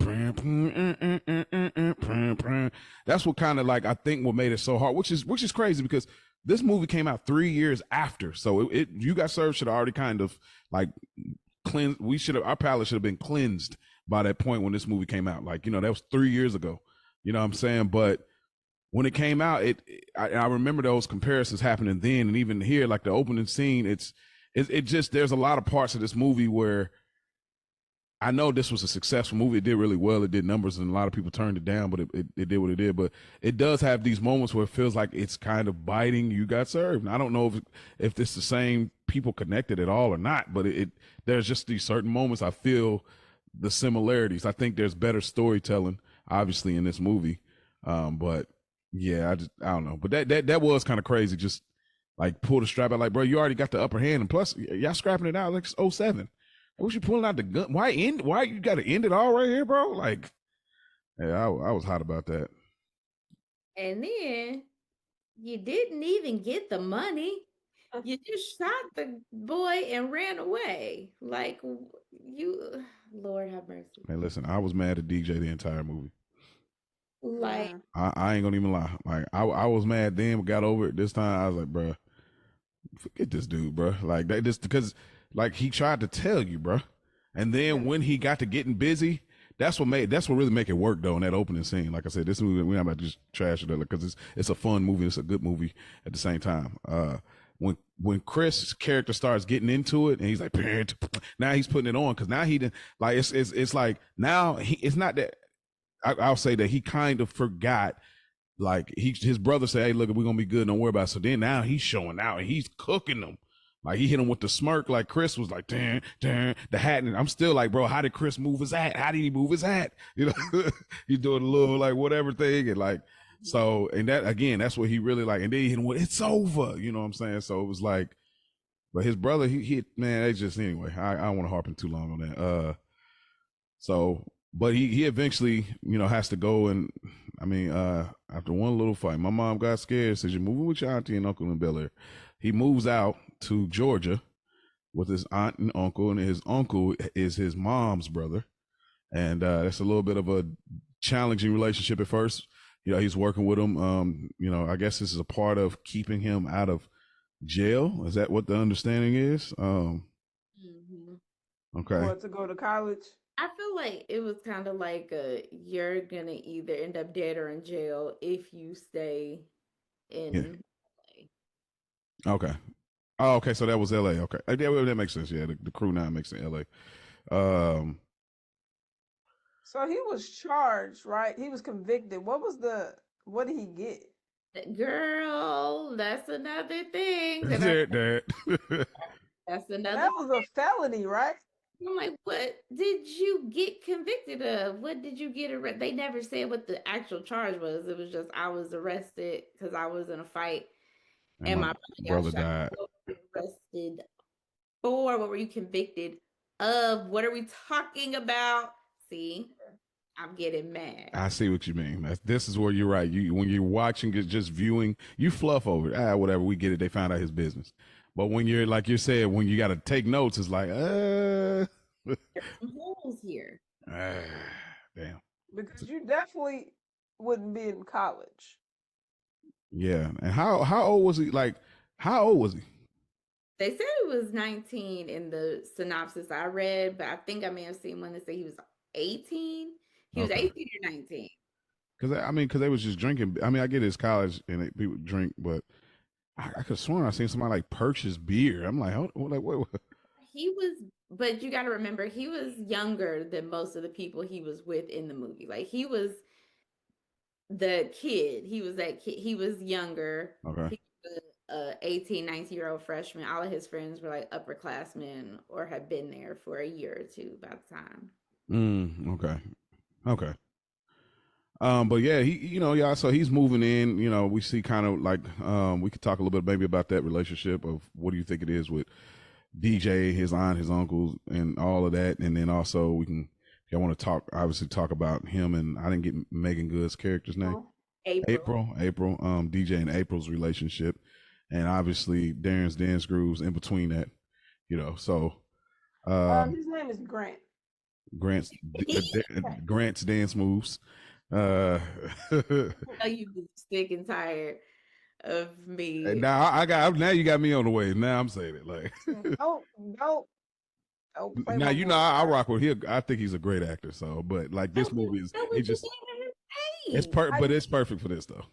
That's what kind of like I think what made it so hard, which is crazy because this movie came out 3 years after, so it You Got Served should have already kind of like cleansed. Our palate should have been cleansed by that point when this movie came out. Like, that was 3 years ago. You know what I'm saying? But when it came out, I remember those comparisons happening then, and even here, like the opening scene, it just, there's a lot of parts of this movie where I know this was a successful movie. It did really well. It did numbers, and a lot of people turned it down, but it did what it did. But it does have these moments where it feels like it's kind of biting You Got Served. And I don't know if this the same people connected at all or not, but there's just these certain moments I feel the similarities. I think there's better storytelling, obviously, in this movie. But yeah, I don't know. But that was kind of crazy. Just like pull the strap out, like, bro, you already got the upper hand, and plus y'all scrapping it out like it's 07. What you pulling out the gun? Why you got to end it all right here, bro? Like, yeah, I was hot about that. And then you didn't even get the money. You just shot the boy and ran away. Like, you, Lord have mercy. Man, listen, I was mad at DJ the entire movie. Like, I ain't gonna even lie. Like, I was mad then, but got over it. This time I was like, bro, forget this dude, bro. Like, that just because, like, he tried to tell you, bro. And then when he got to getting busy, that's what really make it work, though, in that opening scene. Like I said, this movie, we're not about to just trash it, because it's a fun movie. It's a good movie at the same time. When Chris' character starts getting into it, and he's like, now he's putting it on, because now he didn't, like, it's like, now it's not that, I'll say that he kind of forgot. Like, his brother said, hey, look, we're gonna be good, don't worry about it. So then now he's showing out and he's cooking them. Like, he hit him with the smirk, like Chris was like, the hat. And I'm still like, bro, how did Chris move his hat? How did he move his hat? He's doing a little like whatever thing. And like, so, and that, again, that's what he really like. And then he hit him with, it's over. You know what I'm saying? So it was like, but his brother, he man, it's just, anyway, I don't want to harp in too long on that. So, but he eventually, has to go, and I mean, after one little fight, my mom got scared, says, you're moving with your auntie and uncle in Bel Air. He moves out to Georgia with his aunt and uncle, and his uncle is his mom's brother. And that's a little bit of a challenging relationship at first. He's working with him. I guess this is a part of keeping him out of jail. Is that what the understanding is? Okay. Or to go to college? I feel like it was kind of like you're going to either end up dead or in jail if you stay in LA. Okay. Oh, okay. So that was LA. Okay. That makes sense. Yeah. The crew now makes it LA. So he was charged, right? He was convicted. What did he get? Girl, that's another thing. That's another That was a felony, right? I'm like, what did you get convicted of? What did you get arrested? They never said what the actual charge was. It was just, I was arrested because I was in a fight and my brother died. Arrested for? What were you convicted of? What are we talking about? See, I'm getting mad. I see what you mean. This is where you're right. When you're watching, just viewing, you fluff over it. Whatever, we get it. They found out his business. But when you're, like you said, when you got to take notes, it's like, There's some holes here. Damn. Because you definitely wouldn't be in college. Yeah. And how old was he? Like, how old was he? They said it was 19 in the synopsis I read, but I think I may have seen one that said he was 18. He was 18 or 19. Because they was just drinking. I mean, I get it's college and people drink, but I could have sworn I seen somebody like purchase beer. I'm like, what? He was, but you got to remember, he was younger than most of the people he was with in the movie. Like, he was the kid. He was that kid. He was younger. Okay. He was a 18, 19-year-old freshman. All of his friends were like upperclassmen or had been there for a year or two by the time. Okay. But yeah, so he's moving in, we see kind of like, we could talk a little bit maybe about that relationship of what do you think it is with DJ, his aunt, his uncles, and all of that. And then also I want to talk about him, and I didn't get Megan Good's character's name. April. April, DJ and April's relationship, and obviously Darren's dance grooves in between that, So, his name is Grant. Grant's Grant's dance moves. I know you be sick and tired of me. Now now you got me on the way. Now I'm saying it like. Don't play now my I rock with him. I think he's a great actor. So, but like this movie is, it's perfect for this though.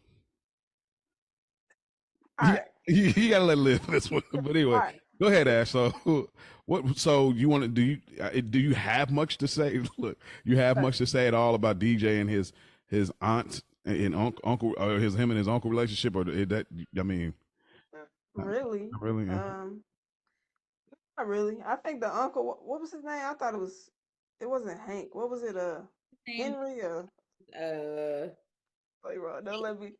All right. You gotta let it live for this one. But anyway, right. Go ahead, Ash. So, what? So you want to do you have much to say? Look, you have much to say at all about DJ and his aunt and uncle, or him and his uncle relationship, or that? I mean, really, not really. Yeah. Not really. I think the uncle. What was his name? I thought it wasn't Hank. What was it? Henry. Wait, Rod, don't let me.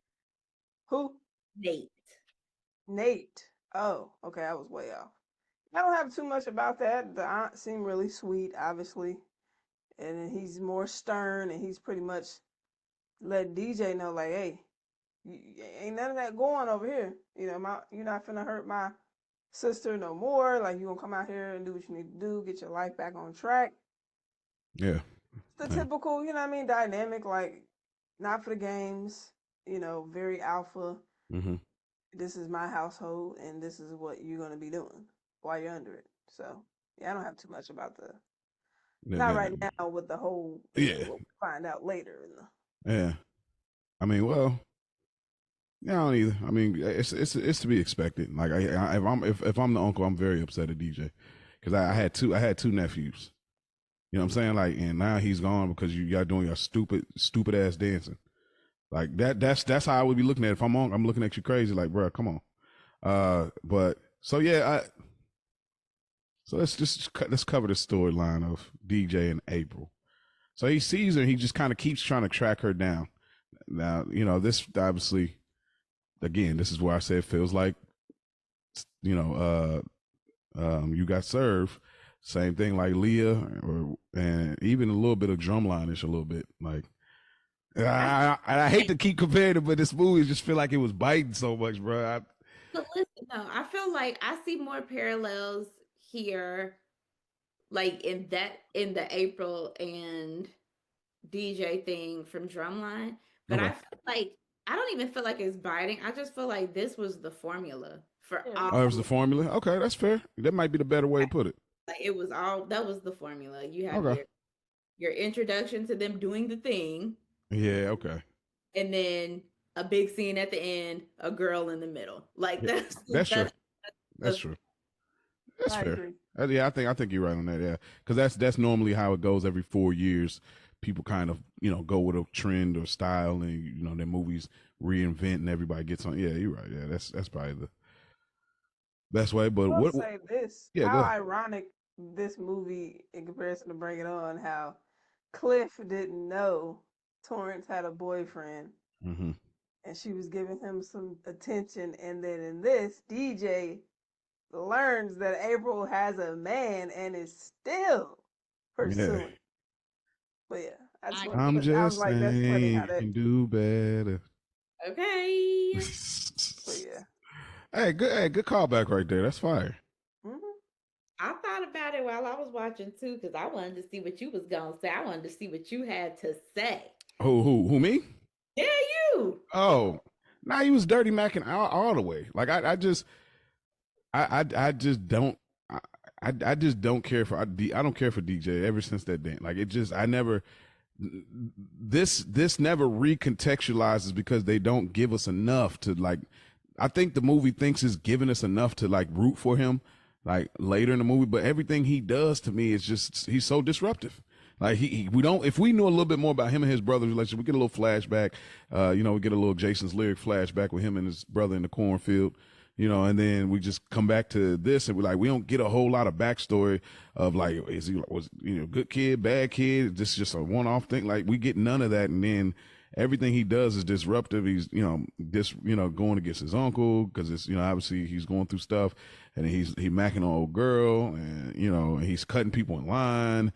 Who? Nate. Oh, okay. I was way off. I don't have too much about that. The aunt seemed really sweet, obviously, and he's more stern, and he's pretty much let DJ know, like, hey, ain't none of that going over here. You're not finna hurt my sister no more. Like, you gonna come out here and do what you need to do, get your life back on track. Yeah. It's the typical, dynamic, like, not for the games, very alpha. Mm-hmm. This is my household, and this is what you're gonna be doing while you're under it. So, yeah, I don't have too much about not right now with the whole. We'll find out later. Yeah. I mean, well, yeah, I don't either. I mean, it's to be expected. Like, if I'm the uncle, I'm very upset at DJ because I had two nephews. You know what I'm saying? Like, and now he's gone because y'all doing your stupid ass dancing. Like that's how I would be looking at it. If I'm looking at you crazy, like, bro, come on. But so yeah, so let's cover the storyline of DJ and April. So he sees her, and he just kind of keeps trying to track her down. Now, this obviously, again, this is where I say it feels like, you got served. Same thing like Leah, and even a little bit of Drumline-ish, a little bit. Like, I hate to keep comparing it, but this movie just feel like it was biting so much, bro. But listen, no, I feel like I see more parallels here, like in the April and DJ thing from Drumline. But okay. I feel like I don't even feel like it's biting. I just feel like this was the formula for all. Oh, it was the formula? Okay, that's fair. That might be the better way to put it. Like, it was that was the formula. You have your introduction to them doing the thing. Yeah, okay. And then a big scene at the end, a girl in the middle. Like, yeah, that's true. That's true. That's fair. Yeah, I think you're right on that. Yeah, because that's normally how it goes. Every 4 years, people kind of go with a trend or style, and their movies reinvent, and everybody gets on. Yeah, you're right. Yeah, that's probably the best way. But I'll say this: how ironic this movie, in comparison to Bring It On, how Cliff didn't know Torrance had a boyfriend, mm-hmm. and she was giving him some attention, and then in this, DJ learns that April has a man and is still pursuing. Yeah. But yeah, I'm just saying you can do better. Okay. But yeah. Hey, good callback right there. That's fire. Mm-hmm. I thought about it while I was watching too, because I wanted to see what you was gonna say. I wanted to see what you had to say. Who me? Yeah, you. Oh, nah, he was dirty macking all the way. Like I just don't. I just don't care for. I don't care for DJ ever since that day. Like, it just, I never. This never recontextualizes because they don't give us enough to, like. I think the movie thinks it's giving us enough to, like, root for him, like, later in the movie. But everything he does to me is just, he's so disruptive. Like, we don't, if we knew a little bit more about him and his brother's relationship, we get a little flashback. We get a little Jason's Lyric flashback with him and his brother in the cornfield. And then we just come back to this, and we don't get a whole lot of backstory of, like, was good kid, bad kid, this is just a one-off thing. Like, we get none of that, and then everything he does is disruptive. He's going against his uncle because it's obviously he's going through stuff, and he macking an old girl, and he's cutting people in line,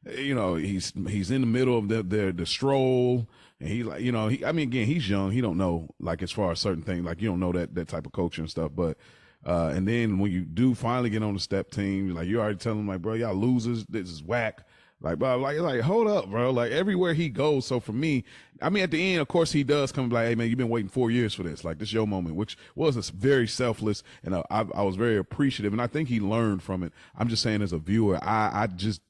he's in the middle of the stroll, and he like, I mean, again, he's young. He don't know, like, as far as certain things, like, you don't know that type of culture and stuff. But and then when you do finally get on the step team, like, you already telling him, like, bro, y'all losers. This is whack. Like, bro, like, hold up, bro. Like, everywhere he goes. So for me, I mean, at the end, of course, he does come like, hey, man, you've been waiting 4 years for this. Like, this is your moment, which was a very selfless, and I was very appreciative, and I think he learned from it. I'm just saying, as a viewer, I just,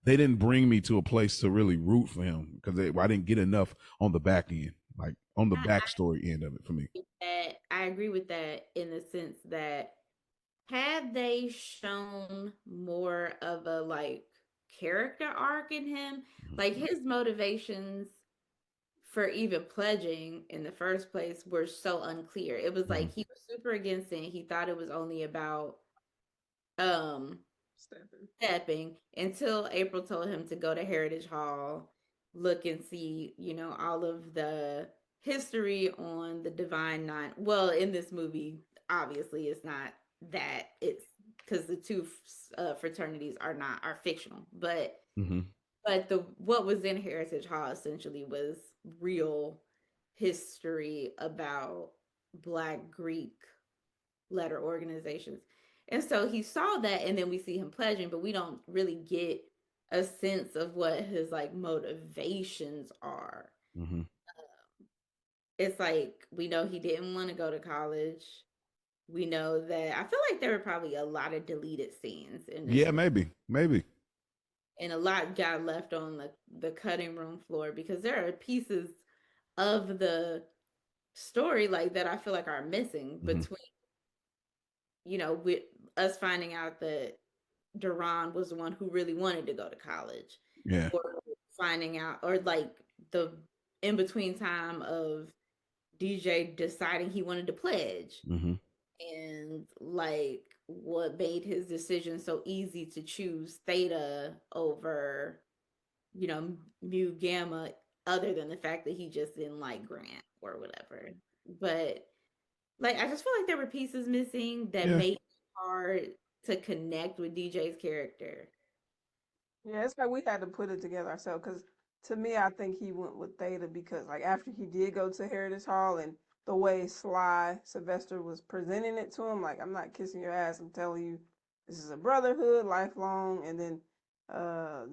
they didn't bring me to a place to really root for him because I didn't get enough on the back end, like on the backstory end of it for me. I agree with that in the sense that had they shown more of a like character arc in him, like his motivations for even pledging in the first place were so unclear. It was like he was super against it. He thought it was only about um stepping until April told him to go to Heritage Hall, look and see, all of the history on the Divine Nine. Well, in this movie, obviously, it's not that. It's because the two fraternities are fictional, but the what was in Heritage Hall essentially was real history about Black Greek letter organizations. And so he saw that, and then we see him pledging, but we don't really get a sense of what his like motivations are. It's like we know he didn't want to go to college. We know that I feel like there were probably a lot of deleted scenes in this. Yeah, maybe. And a lot got left on the cutting room floor because there are pieces of the story like that I feel like are missing between with us finding out that Duran was the one who really wanted to go to college. Yeah. Or finding out, or like the in between time of DJ deciding he wanted to pledge. And like what made his decision so easy to choose Theta over, Mu Gamma, other than the fact that he just didn't like Grant or whatever. But like, I just feel like there were pieces missing that made it hard to connect with DJ's character. Yeah, it's like we had to put it together ourselves. Because to me, I think he went with Theta because, like, after he did go to Heritage Hall and the way Sly Sylvester was presenting it to him, like, I'm not kissing your ass. I'm telling you, this is a brotherhood, lifelong. And then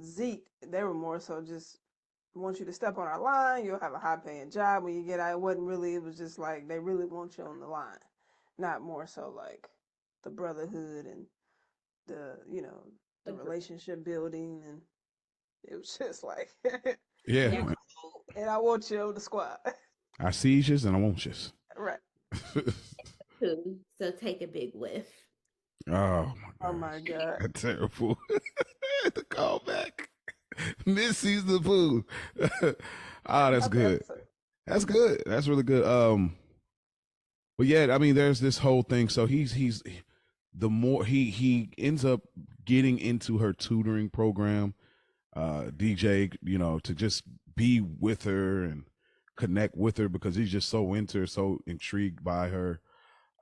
Zeke, they were more so just want you to step on our line. You'll have a high paying job when you get out. It wasn't really. It was just like they really want you on the line, not more so like the brotherhood and the the relationship building, and it was just like yeah, and I want you on the squad. I see you and I want you. Right. So take a big whiff. Oh my god. That's terrible. The callback. Missy's the poo. That's good. That's good. That's really good. But yeah, I mean, there's this whole thing. So he's the more he ends up getting into her tutoring program, DJ, to just be with her and connect with her because he's just so into her, so intrigued by her.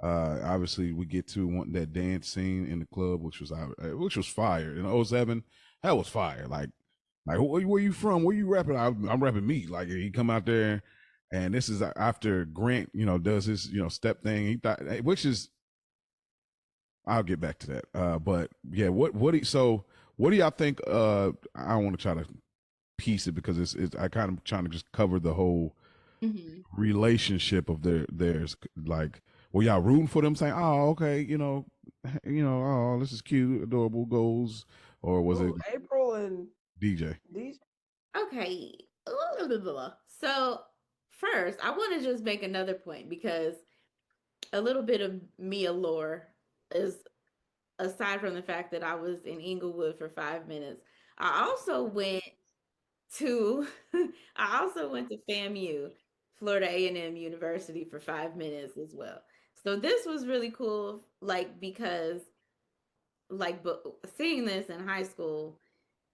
Obviously, we get to wanting that dance scene in the club, which was fire. In 07, that was fire. Like where you from? Where you rapping? I'm rapping meat. Like, he come out there, and this is after Grant, does his, step thing. He thought, which is, I'll get back to that. But yeah, what do y'all think? I don't want to try to piece it because it's I kind of trying to just cover the whole relationship of theirs. Like, were y'all rooting for them, saying, "Oh, okay, oh, this is cute, adorable, goals," or was it April and DJ? Okay. So first, I want to just make another point because a little bit of Mia lore is, aside from the fact that I was in Inglewood for 5 minutes, I also went to FAMU, Florida A&M University, for 5 minutes as well. So this was really cool, like, because but seeing this in high school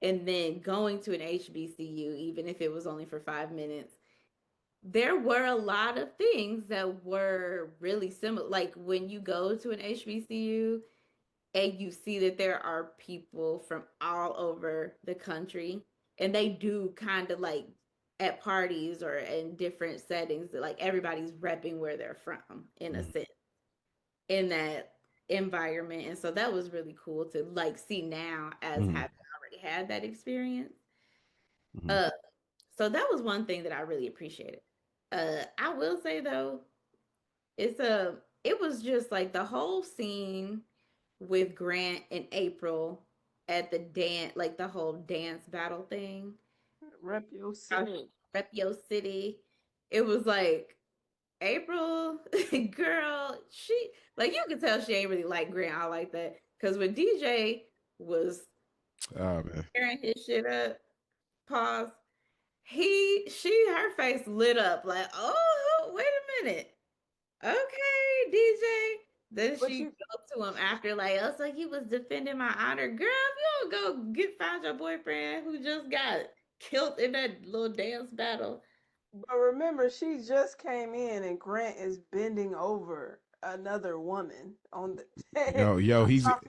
and then going to an HBCU, even if it was only for 5 minutes, there were a lot of things that were really similar. Like, when you go to an HBCU, and you see that there are people from all over the country, and they do kind of like at parties or in different settings, like everybody's repping where they're from in a sense in that environment. And so that was really cool to like see now as having already had that experience. Uh so that was one thing that I really appreciated. I will say though, it was just like the whole scene with Grant and April at the dance, like the whole dance battle thing. Rep your city. Rep Yo City. It was like April, girl, she like you could tell she ain't really like Grant out like that. Cause when DJ was tearing his shit up, pause, her face lit up like, oh, wait a minute. Okay, DJ. Then But she you, go up to him after, like, oh, so he was defending my honor. Girl, if you don't go find your boyfriend who just got killed in that little dance battle. but remember, she just came in, and Grant is bending over another woman on the. Yo, I'm he's talking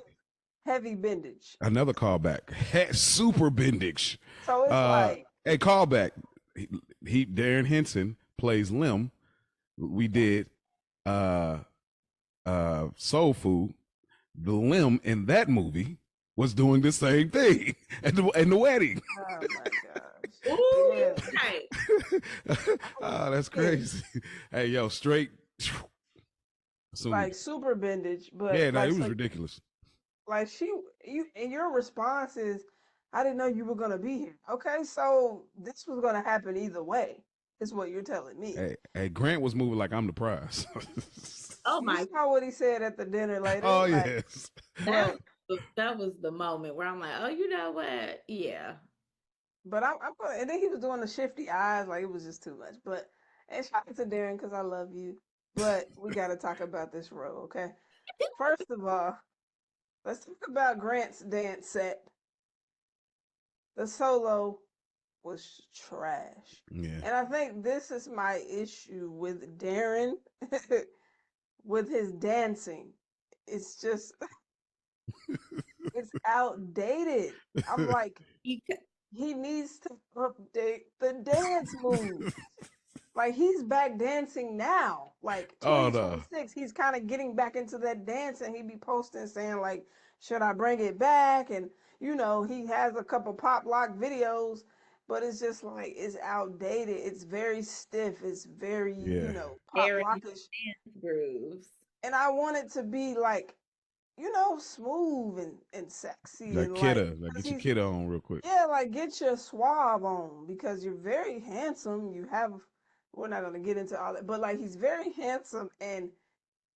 heavy bendage. another callback. Super bendage. So it's like, Hey, callback. He Darren Henson plays Lim. We did Soul Food. The Lim in that movie was doing the same thing at the wedding. oh my gosh. Ooh, Yeah. right. Oh, that's crazy. Hey, yo, straight. Like super bendage, but yeah, no, like it was so, ridiculous. like you and your response is, I didn't know you were gonna be here. Okay, so this was gonna happen either way, is what you're telling me. Hey, Grant was moving like I'm the prize. Oh You my! saw what he said at the dinner later. Oh like, yes. That was the moment where I'm like, oh, you know what? Yeah. But I'm gonna, and then he was doing the shifty eyes, like it was just too much. But and shout out to Darren because I love you. But we got to talk about this role, okay? First of all, let's talk about Grant's dance set. The solo was trash. Yeah. And I think this is my issue with Darren with his dancing. It's just it's outdated. I'm like, he needs to update the dance moves. Like he's back dancing now. Like 2026, he's kind of getting back into that dance, and he be posting saying like, "Should I bring it back?" And he has a couple pop lock videos, but it's just like it's outdated. It's very stiff. It's very pop lockish grooves. And I want it to be like smooth and sexy like and kidda, like get your kidda on real quick. Yeah, like get your suave on because you're very handsome. We're not gonna get into all that, but like he's very handsome and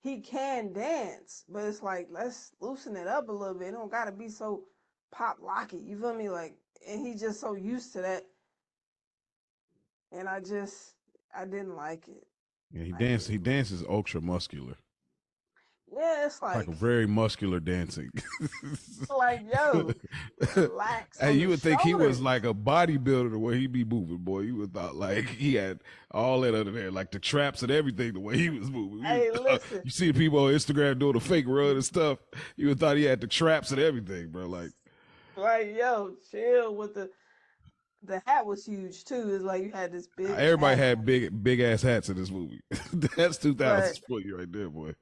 he can dance. But it's like let's loosen it up a little bit. It don't gotta be so pop locky. You feel me? Like, and he's just so used to that. And I didn't like it. Yeah, he dances ultra muscular. Yeah, it's like a very muscular dancing. like, yo, relax. Hey, you would think he was like a bodybuilder the way he be moving, boy. You would thought like he had all that under there, like the traps and everything, the way he was moving. Hey, listen. You see the people on Instagram doing the fake run and stuff. You would thought he had the traps and everything, bro. Like, yo, chill with the hat was huge too. It's like you had this big. Everybody had big ass hats in this movie. That's 2000s for you right there, boy.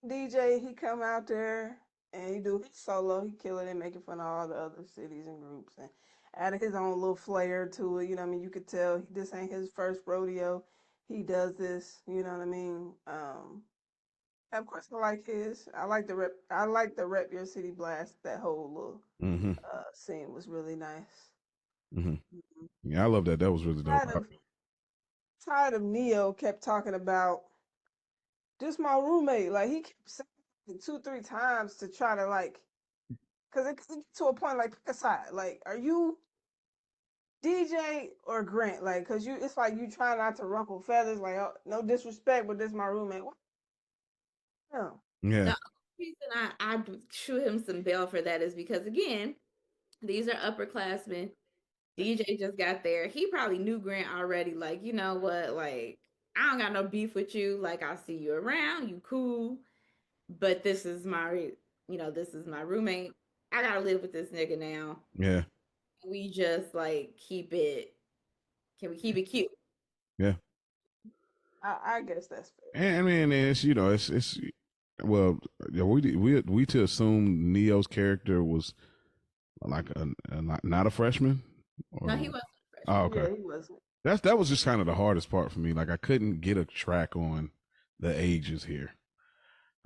DJ, he come out there and he do his solo. He kill it and making fun of all the other cities and groups and added his own little flair to it. You know what I mean? You could tell this ain't his first rodeo. He does this. You know what I mean? Of course, I like his. I like the rep your city blast. That whole little scene was really nice. Yeah, I love that. That was really dope. Tired of Neo kept talking about. This my roommate. Like he kept saying it 2-3 times to try to like, cause it gets to a point like pick a side. Like, are you DJ or Grant? Like, cause it's like you try not to ruffle feathers. Like, oh, no disrespect, but this my roommate. What? No. Yeah. The reason I chew him some bail for that is because again, these are upperclassmen. DJ just got there. He probably knew Grant already. Like, you know what? Like, I don't got no beef with you. Like, I see you around. You cool. But this is my this is my roommate. I gotta live with this nigga now. Yeah. We just like keep it. Can we keep it cute? Yeah. I guess that's fair. And I mean, it's it's well, yeah, we to assume Neo's character was like not a freshman. Or, No, he wasn't a oh, freshman. okay. Yeah, he wasn't. That was just kind of the hardest part for me. Like I couldn't get a track on the ages here.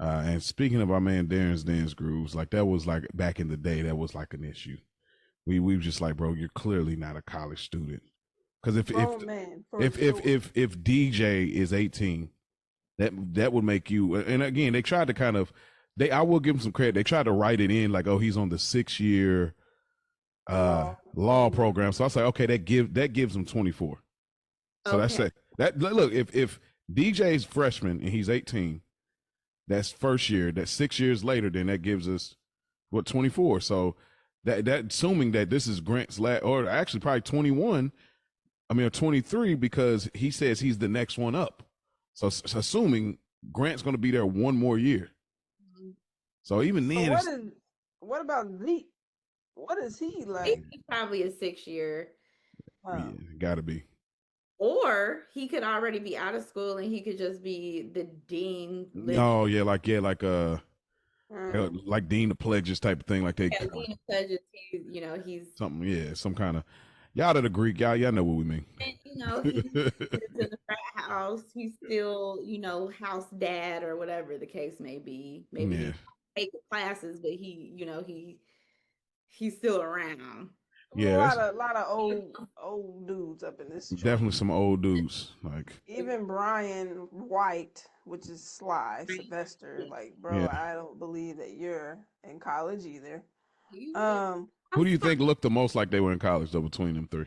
And speaking of our man Darren's dance grooves, like that was like back in the day, that was like an issue. We were just like, bro, you're clearly not a college student. Because if DJ is 18, that would make you. And again, they tried to kind of I will give them some credit. They tried to write it in like, oh, he's on the 6-year law program. So I was like, okay, that gives him 24. So okay. That's it. That look, if DJ's freshman and he's 18, that's first year. That's 6 years later. Then that gives us 24. So that assuming that this is Grant's last, or actually probably 21. I mean, or 23 because he says he's the next one up. So assuming Grant's going to be there one more year. So even then, so what about Zeke? What is he like? He's probably a 6-year. Yeah, gotta be. Or he could already be out of school and he could just be the dean. Oh yeah, like Dean the Pledges type of thing, like they. Yeah, Dean the Pledges. He's something. Yeah, some kind of. Y'all to the Greek, y'all know what we mean. And he's in the frat house. He's still, house dad or whatever the case may be. Maybe he take the classes, but he's still around. Yeah, a lot of old dudes up in this. Definitely some old dudes, like even Brian White, which is Sly Sylvester. Like, bro, yeah. I don't believe that you're in college either. Who do you think looked the most like they were in college though between them three?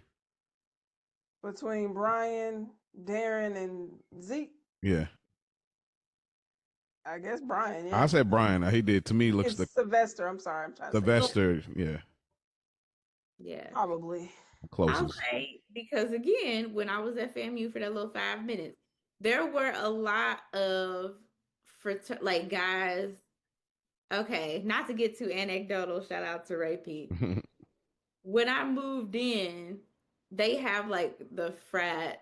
Between Brian, Darren, and Zeke? Yeah. I guess Brian. Yeah. I said Brian. He did. To me, looks like Sylvester. I'm sorry. I'm trying Sylvester. Yeah. Yeah. Probably. Closest. Okay, because again, when I was at FAMU for that little 5 minutes, there were a lot of guys. Okay, not to get too anecdotal, shout out to Ray Pete. When I moved in, they have like the frat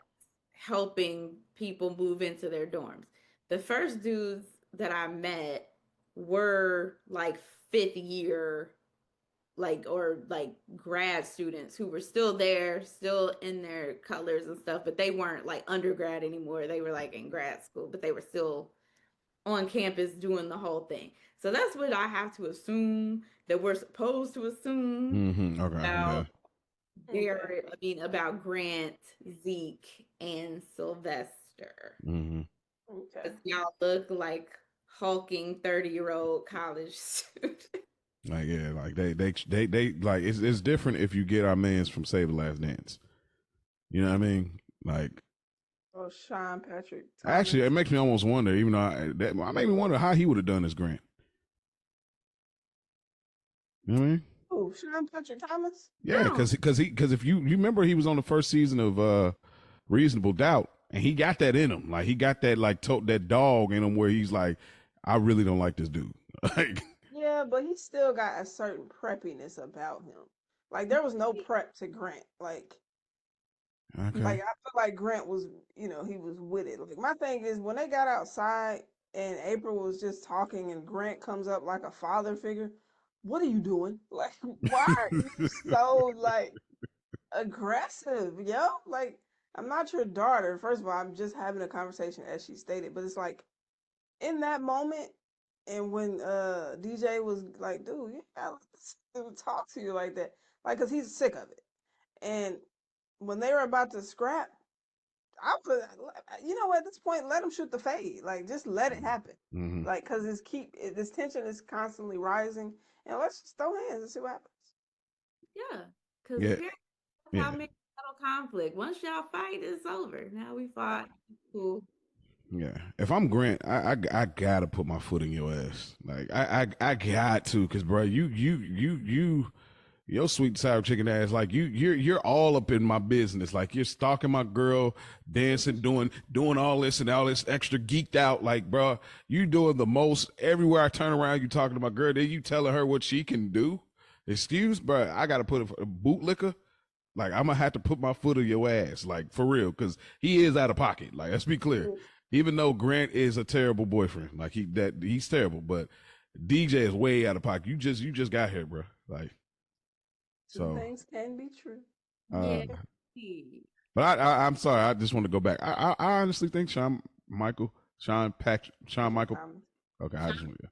helping people move into their dorms. The first dudes that I met were like 5th year, or grad students who were still there, still in their colors and stuff, but they weren't like undergrad anymore. They were like in grad school, but they were still on campus doing the whole thing. So that's what I have to assume that we're supposed to assume about Grant, Zeke, and Sylvester. Okay. Y'all look like hulking 30-year-old college students. Like yeah, like they like it's different if you get our mans from Save the Last Dance. You know what I mean? Like. Oh, Sean Patrick Thomas. Actually, it makes me almost wonder. Even though I made me wonder how he would have done as Grant. You know what I mean? Oh, Sean Patrick Thomas. Yeah, because if you remember, he was on the first season of Reasonable Doubt, and he got that in him. Like he got that that dog in him where he's like, I really don't like this dude. Like. Yeah, but he still got a certain preppiness about him. Like there was no prep to Grant. Like. Okay. Like I feel like Grant was, he was with it. Like my thing is when they got outside and April was just talking and Grant comes up like a father figure, what are you doing? Like why are you so aggressive, yo? Like I'm not your daughter. First of all, I'm just having a conversation as she stated, but it's like in that moment and when DJ was like, dude, you gotta let this talk to you like that. Like cause he's sick of it. And when they were about to scrap, I would, at this point, let them shoot the fade. Like, just let it happen. Mm-hmm. Like, because this tension is constantly rising, and let's just throw hands and see what happens. Yeah, because how many conflict. Once y'all fight, it's over. Now we fought. Cool. Yeah, if I'm Grant, I gotta put my foot in your ass. Like I got to, cause bro, you your sweet sour chicken ass, like you're all up in my business. Like you're stalking my girl, dancing, doing all this and all this extra geeked out. Like, bro, you doing the most everywhere I turn around. You talking to my girl, then you telling her what she can do. Excuse, bro, I gotta put a bootlicker. Like I'm gonna have to put my foot on your ass, like for real, because he is out of pocket. Like let's be clear. Even though Grant is a terrible boyfriend, like he's terrible, but DJ is way out of pocket. You just got here, bro. Like, Two things can be true. Yeah. But I'm sorry. I just want to go back. I honestly think Sean Michael. Okay, I just want to.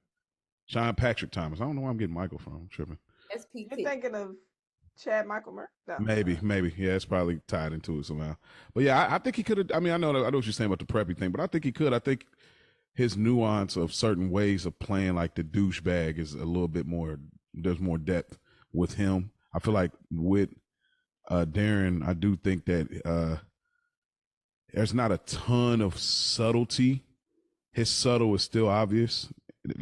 Sean Patrick Thomas. I don't know where I'm getting Michael from. I'm tripping. SPT. You're thinking of Chad Michael Murray? No. Maybe. Yeah, it's probably tied into it somehow. But yeah, I think he could have. I mean, I know what you're saying about the preppy thing, but I think he could. I think his nuance of certain ways of playing like the douchebag is a little bit more. There's more depth with him. I feel like with Darren, I do think that there's not a ton of subtlety. His subtle is still obvious,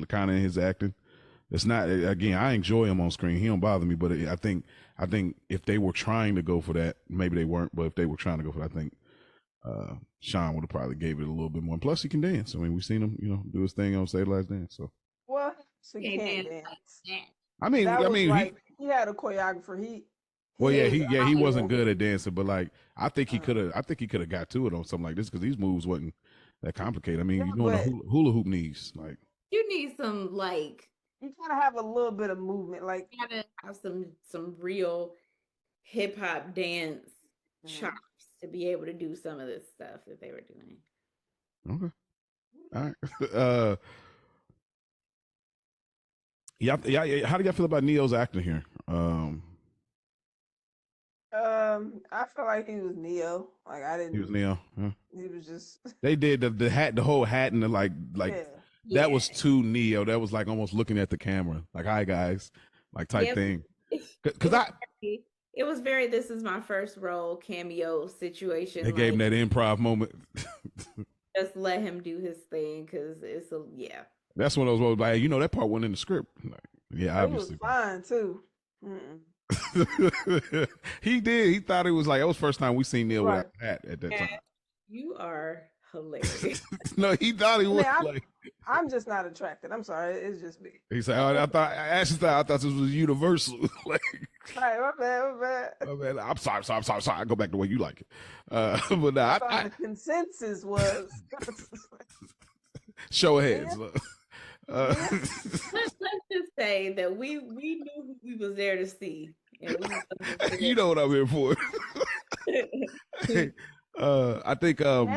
kind of in his acting. It's not, again, I enjoy him on screen. He don't bother me, but I think if they were trying to go for that, maybe they weren't, but if they were trying to go for that, I think Sean would have probably gave it a little bit more. And plus, he can dance. I mean, we've seen him, do his thing on Save Last Dance. So. Well, he can dance. I mean, he had a choreographer. He wasn't good at dancing, but like I think he could have got to it on something like this because these moves wasn't that complicated. I mean, you're doing the hula hoop knees, like you need some like you gotta have a little bit of movement, like you gotta have some real hip hop dance chops to be able to do some of this stuff that they were doing. Okay, all right. Yeah. How do y'all feel about Neo's acting here? I feel like he was Neo. Like I didn't. He was Neo. Huh? He was just. They did the hat, the whole hat, and the like. Yeah. That was too Neo. That was like almost looking at the camera, like "Hi guys," like type thing. Because it was very "this is my first role" cameo situation. They gave him that improv moment. Just let him do his thing because it's That's one of those ones like that part wasn't in the script. Like, yeah, obviously. It was fine too. He did. He thought it was like it was the first time we seen Neil without a hat at that time. You are hilarious. No, he thought he was I'm just not attracted. I'm sorry, it's just me. He said, I thought this was universal. Like, right, my bad. I'm sorry. I go back to the way you like it. But the consensus was show of hands. Let's just say that we knew who we was there to see. And you know what I'm here for. I think now,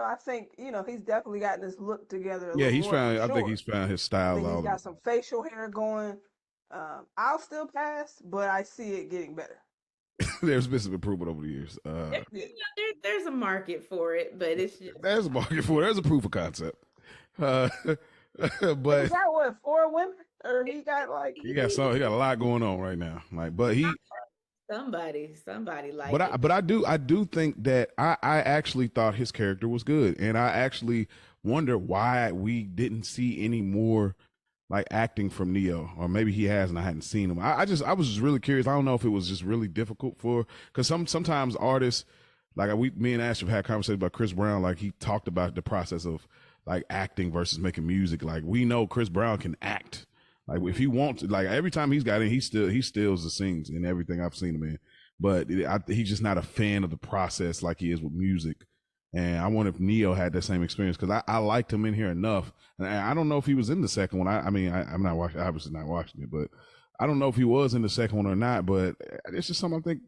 I think, he's definitely gotten his look together. He's found. I think he's found his style. He's got some facial hair going. I'll still pass, but I see it getting better. There's been some improvement over the years. There's a market for it, but it's just there's a market for it. There's a proof of concept. But he got 4 women, or he got like he got a lot going on right now. Like, but he somebody like. But I do think that I actually thought his character was good, and I actually wonder why we didn't see any more like acting from Neo, or maybe he has and I hadn't seen him. I was just really curious. I don't know if it was just really difficult because sometimes artists like me and Ash have had conversations about Chris Brown. Like he talked about the process of like acting versus making music. Like we know Chris Brown can act. Like if he wants, like every time he's got in, he steals the scenes in everything I've seen him in. But he's just not a fan of the process like he is with music. And I wonder if Neo had that same experience because I liked him in here enough. And I don't know if he was in the second one. I'm not watching, obviously not watching it, but I don't know if he was in the second one or not. But it's just something I think,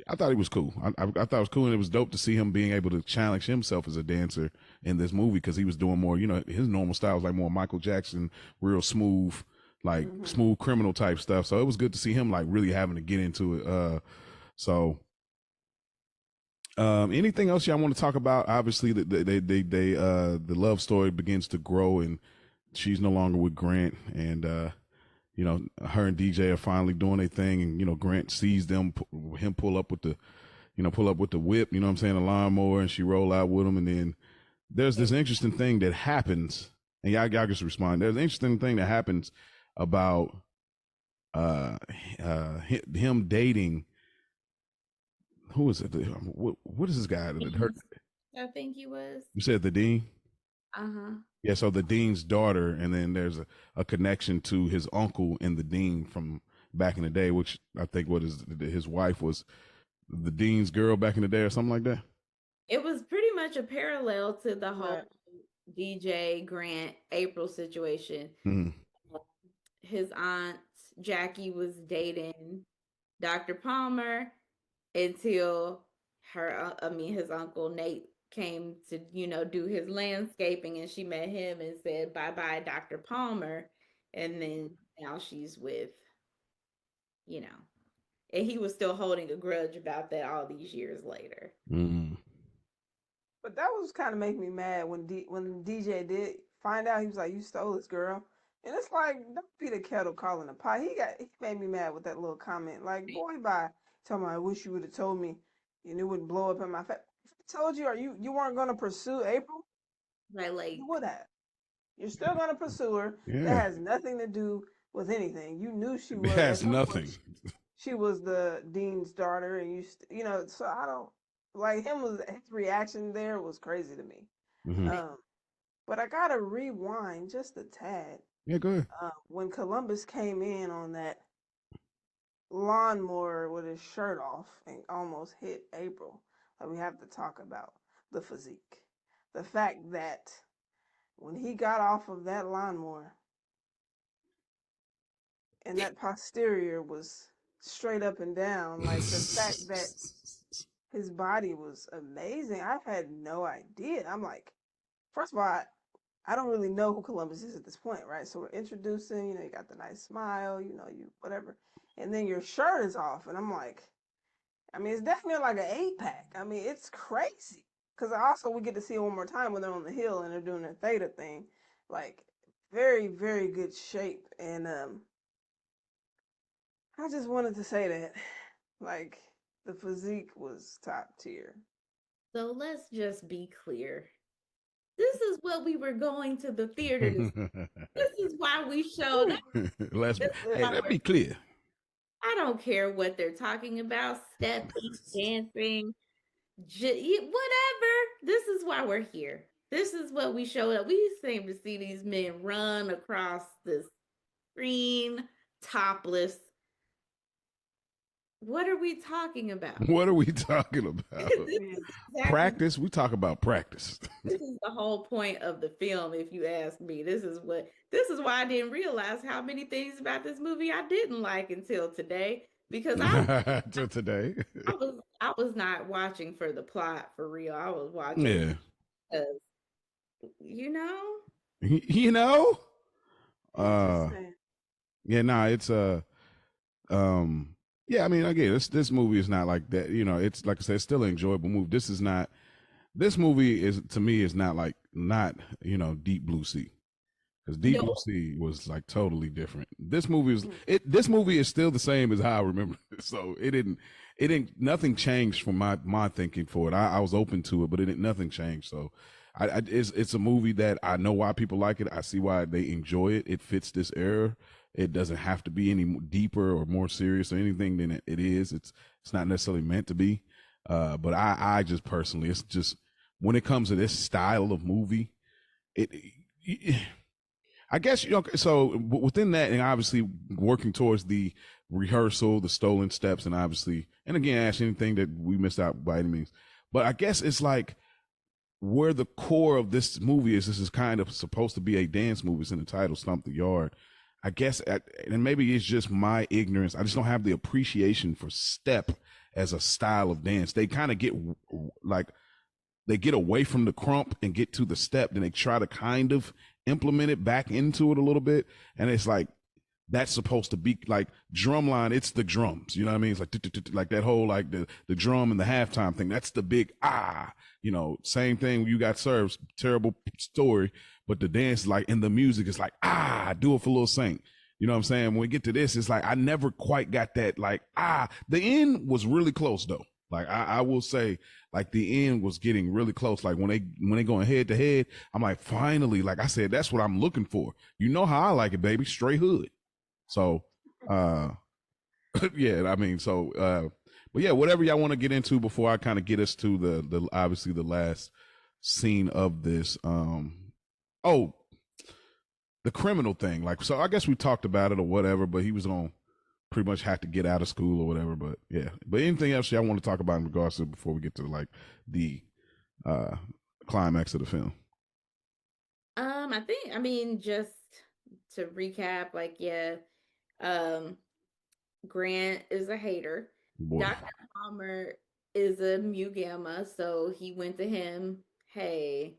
I thought he was cool. I thought it was cool, and it was dope to see him being able to challenge himself as a dancer in this movie because he was doing more, his normal style was like more Michael Jackson, real smooth, like smooth criminal type stuff. So it was good to see him like really having to get into it. Anything else y'all want to talk about? Obviously, the love story begins to grow, and she's no longer with Grant, and her and DJ are finally doing their thing, and Grant sees him pull up with the whip, you know what I'm saying, a lawnmower, and she roll out with him, and then there's this interesting thing that happens, and y'all just respond. There's an interesting thing that happens about him dating, who is it? What is this guy that hurt? I think he was. You said the dean? Uh-huh. Yeah, so the dean's daughter, and then there's a connection to his uncle and the dean from back in the day, which I think his wife was the dean's girl back in the day or something like that. It was pretty much a parallel to the whole DJ Grant April situation. Mm-hmm. His aunt Jackie was dating Dr. Palmer until his uncle Nate came to, do his landscaping, and she met him and said, bye-bye, Dr. Palmer. And then now she's with, and he was still holding a grudge about that all these years later. Mm-hmm. But that was kind of making me mad when DJ did find out. He was like, "You stole this girl," and it's like, don't be the kettle calling the pot. He made me mad with that little comment. Like, boy, bye. Tell me, I wish you would have told me, and it wouldn't blow up in my face. If I told you, you weren't gonna pursue April, right? Like, you would have. You're still gonna pursue her. Yeah. That has nothing to do with anything. You knew she was. It has nothing. She was the dean's daughter, and so I don't. Like his reaction there was crazy to me. Mm-hmm. But I gotta rewind just a tad. Yeah, go ahead. When Columbus came in on that lawnmower with his shirt off and almost hit April, we have to talk about the physique. The fact that when he got off of that lawnmower and that posterior was straight up and down, like the fact that his body was amazing. I've had no idea. I'm like, first of all, I don't really know who Columbus is at this point, right? So we're introducing, you got the nice smile, you whatever. And then your shirt is off. And I'm like, it's definitely like an 8-pack. It's crazy. Because also we get to see it one more time when they're on the hill and they're doing their theta thing. Like, very, very good shape. And I just wanted to say that, like, the physique was top tier. So let's just be clear. This is what we were going to the theater to see. This is why we showed up. Let me clear. I don't care what they're talking about, stepping, dancing, whatever. This is why we're here. This is what we showed up. We seem to see these men run across the screen topless. What are we talking about? What are we talking about? Exactly. Practice? We talk about practice. This is the whole point of the film, if you ask me. This is why I didn't realize how many things about this movie I didn't like until today. Because I was not watching for the plot for real. I was watching because it's yeah, again, this movie is not like that. It's like I said, it's still an enjoyable movie. This movie is, to me, is not Deep Blue Sea. Because Deep Blue Sea was like totally different. This movie is still the same as how I remember it. So nothing changed from my thinking for it. I was open to it, but nothing changed. So it's a movie that I know why people like it. I see why they enjoy it. It fits this era. It doesn't have to be any deeper or more serious or anything than it is. It's not necessarily meant to be. But I just personally, it's just, when it comes to this style of movie, I guess, so within that, and obviously working towards the rehearsal, the stolen steps, and obviously, and again, Ash, anything that we missed out by any means. But I guess it's like where the core of this movie is, this is kind of supposed to be a dance movie. It's in the title, Stomp the Yard. I guess, and maybe it's just my ignorance, I just don't have the appreciation for step as a style of dance. They kind of get away from the crump and get to the step, then they try to kind of implement it back into it a little bit. And it's like, that's supposed to be like drumline. It's the drums, you know what I mean? It's like that whole, like the drum and the halftime thing. That's the big, same thing when you got served, terrible story, but the dance, like, and the music is like, do it for Lil Saint. You know what I'm saying? When we get to this, it's like, I never quite got that, like, the end was really close though. Like, I will say, like, the end was getting really close. Like, when they going head to head, I'm like, finally, like I said, that's what I'm looking for. You know how I like it, baby, straight hood. So uh, yeah, I mean, so, but yeah, whatever y'all want to get into before I kind of get us to the obviously the last scene of this. Oh, the criminal thing. Like, so I guess we talked about it or whatever, but he was on pretty much have to get out of school or whatever. But yeah, but anything else y'all want to talk about in regards to before we get to like the uh climax of the film? I mean, just to recap, like, yeah, um, Grant is a hater. Boy. Dr. Palmer is a mu gamma, so he went to him, hey,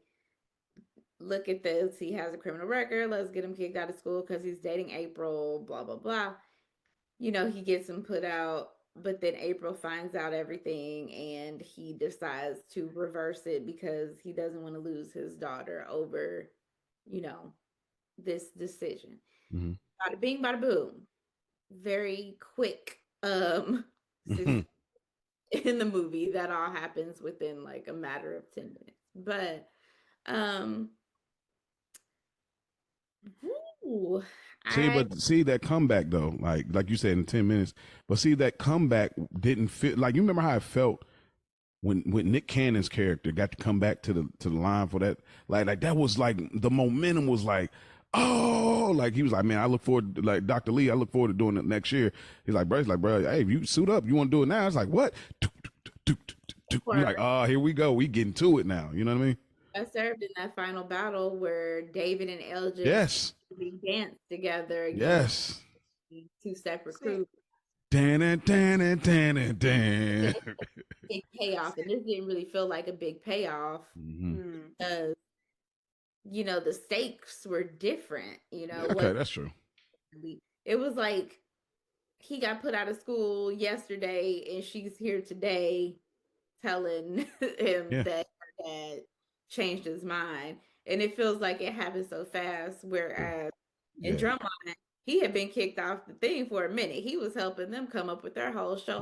look at this. He has a criminal record. Let's get him kicked out of school because he's dating April, blah, blah, blah. You know, he gets him put out, but then April finds out everything and he decides to reverse it because he doesn't want to lose his daughter over, you know, this decision. Mm-hmm. Bada bing, bada boom. Very quick in the movie. That all happens within like a matter of 10 minutes. But ooh, see that comeback though, like you said in 10 minutes. But see that comeback didn't fit. Like you remember how it felt when Nick Cannon's character got to come back to the line for that. Like that was like the momentum was like, oh, like he was like, man, I look forward to, like Dr. Lee, I look forward to doing it next year. He's like, bro, hey, if you suit up, you want to do it now? It's like, what? You're like, oh, here we go. We getting to it now. You know what I mean? I served in that final battle where David and Elgin danced together against two separate crews. Dan. Big payoff, and this didn't really feel like a big payoff because you know the stakes were different. You know, okay, that's true. It was like he got put out of school yesterday, and she's here today telling him that her dad changed his mind, and it feels like it happened so fast. Whereas in Drumline, he had been kicked off the thing for a minute. He was helping them come up with their whole show.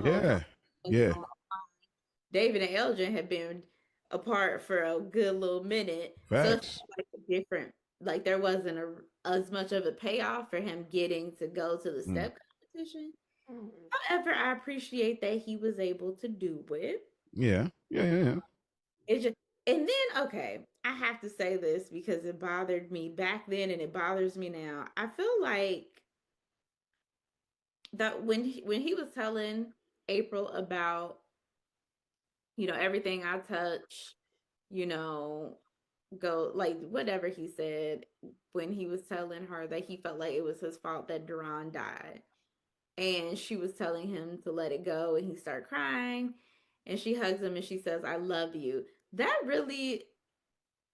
David and Elgin had been apart for a good little minute. Facts. So it's like different. Like there wasn't as much of a payoff for him getting to go to the step competition. However, I appreciate that he was able to do it. Yeah. It just, and then okay, I have to say this because it bothered me back then and it bothers me now. I feel like that when he was telling April about, you know, everything I touch, you know, go like whatever he said when he was telling her that he felt like it was his fault that Duran died. And she was telling him to let it go and he started crying and she hugs him and she says, I love you. That really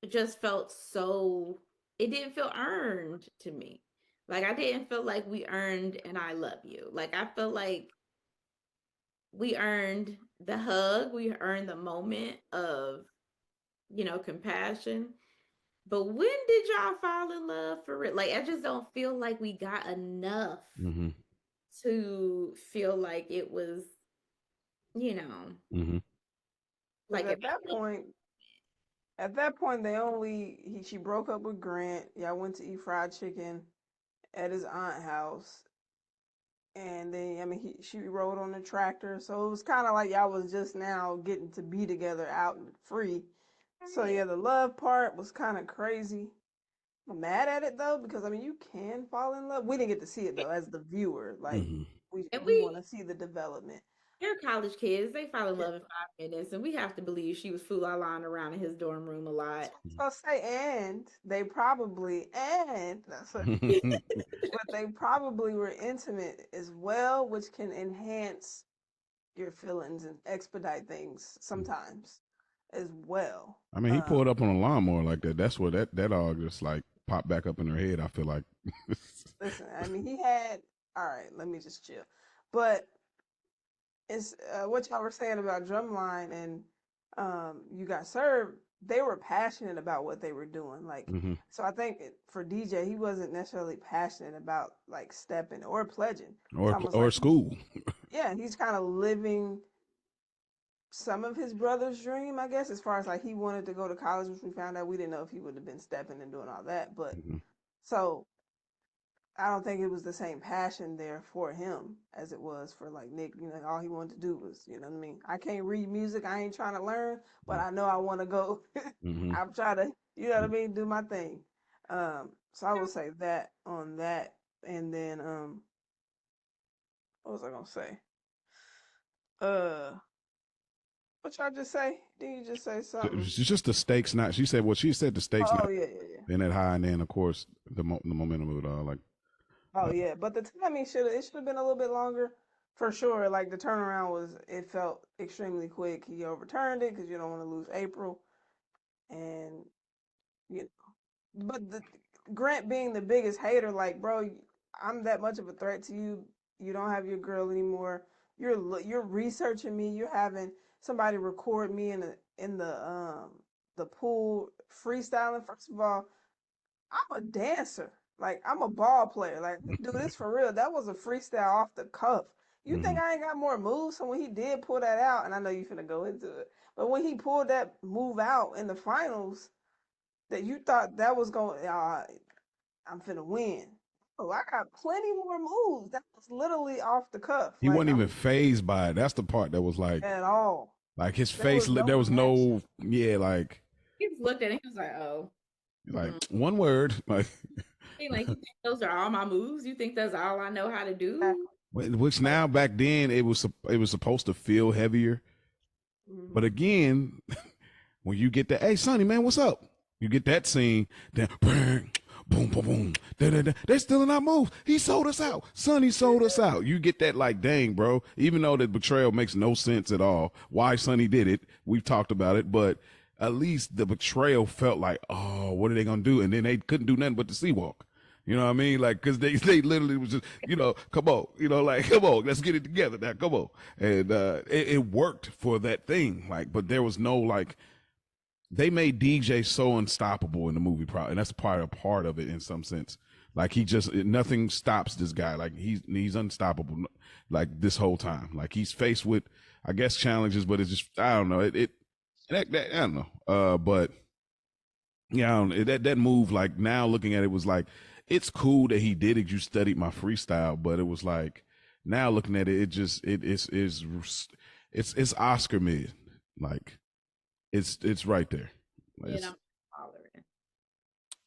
just felt so, it didn't feel earned to me. Like I didn't feel like we earned an I love you. Like I felt like we earned the hug, we earned the moment of, you know, compassion. But when did y'all fall in love for real? Like I just don't feel like we got enough to feel like it was, you know, like at that point, she broke up with Grant. Y'all went to eat fried chicken at his aunt's house. And then, I mean, she rode on the tractor. So it was kind of like y'all was just now getting to be together out and free. So yeah, the love part was kind of crazy. I'm mad at it though, because I mean, you can fall in love. We didn't get to see it though as the viewer. Like we want to see the development. They're college kids. They fall in love in 5 minutes, and we have to believe she was fooling around in his dorm room a lot. So say, and they probably but they probably were intimate as well, which can enhance your feelings and expedite things sometimes as well. I mean, he pulled up on a lawnmower like that. That's where that all just like popped back up in her head. I feel like. Listen, I mean, he had. All right, let me just chill. But it's what y'all were saying about Drumline and You Got Served. They were passionate about what they were doing. Like, so I think for DJ, he wasn't necessarily passionate about like stepping or pledging or like, school. Yeah, he's kind of living some of his brother's dream, I guess, as far as like he wanted to go to college, which we found out we didn't know if he would have been stepping and doing all that. But so I don't think it was the same passion there for him as it was for like Nick. You know, all he wanted to do was, you know what I mean? I can't read music. I ain't trying to learn, but I know I want to go. Mm-hmm. I'm trying to, you know what I mean, do my thing. So I will say that on that, and then what was I gonna say? Uh, what y'all just say? Did you just say something? It's just the stakes. Not she said. Well, she said the stakes Oh not yeah, yeah, yeah. been that high, and then of course the momentum of it all. Like, Oh yeah, but the timing should have been a little bit longer for sure. Like the turnaround was, it felt extremely quick. He overturned it because you don't want to lose April, and you know, but Grant being the biggest hater, like bro, I'm that much of a threat to you. You don't have your girl anymore. You're researching me. You're having somebody record me in the pool freestyling. First of all, I'm a dancer. Like I'm a ball player. Like we do this for real. That was a freestyle off the cuff. You mm-hmm. think I ain't got more moves? So when he did pull that out, and I know you finna go into it, but when he pulled that move out in the finals, that you thought that was going, I'm finna win. Oh, I got plenty more moves. That was literally off the cuff. He Like wasn't even I'm phased by it. That's the part that was at all. like his There face. was no There was reaction. no, yeah, like He just looked at it. He was like, "Oh, one word, like He like, you think those are all my moves? You think that's all I know how to do?" Exactly. which now back then it was supposed to feel heavier, but again, when you get that, hey Sonny man, what's up? You get that scene, then bang, boom, boom, boom, da, da, da. They're still in our moves. He sold us out. Sonny sold us out. You get that like, dang, bro. Even though the betrayal makes no sense at all, why Sonny did it, we've talked about it, but at least the betrayal felt like, oh, what are they gonna do? And then they couldn't do nothing but the sea walk. You know what I mean? Like, cause they literally was just, come on, like, come on, let's get it together now, come on. And it worked for that thing, like, but there was no like, they made DJ so unstoppable in the movie, probably, and that's part of it in some sense. Like nothing stops this guy. Like he's unstoppable, like this whole time. Like he's faced with, I guess, challenges, but it's just I don't know. I don't know. But yeah, I don't, that move. Like now looking at it was like it's cool that he did it. You studied my freestyle, but it was like now looking at it, it's Oscar mid. Like it's right there. And I'm hollering.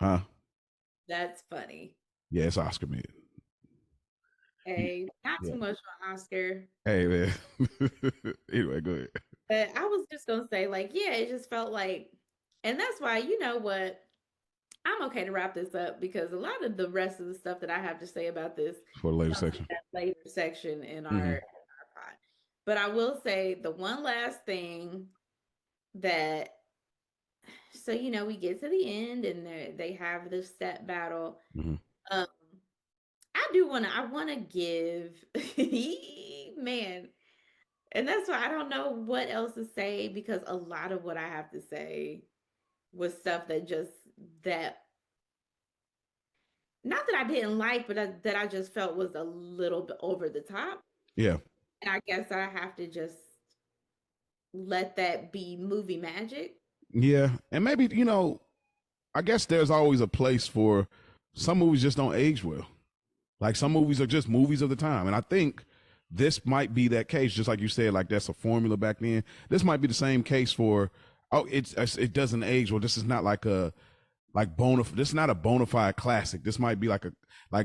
Huh? That's funny. Yeah, it's Oscar mid. Hey, not too much on Oscar. Hey man. Anyway, go ahead. But I was just gonna say, like, yeah, it just felt like, and that's why, you know what? I'm okay to wrap this up because a lot of the rest of the stuff that I have to say about this For the later section. That later section in our pod. But I will say the one last thing that, so we get to the end and they have this step battle. I want to give man, and that's why I don't know what else to say because a lot of what I have to say was stuff that not that I didn't like, but that I just felt was a little bit over the top. Yeah. And I guess I have to just let that be movie magic. Yeah. And maybe, I guess there's always a place for some movies just don't age well. Like some movies are just movies of the time. And I think this might be that case, just like you said, like that's a formula back then. This might be the same case for, it doesn't age well. This is not like this is not a bona fide classic. This might be like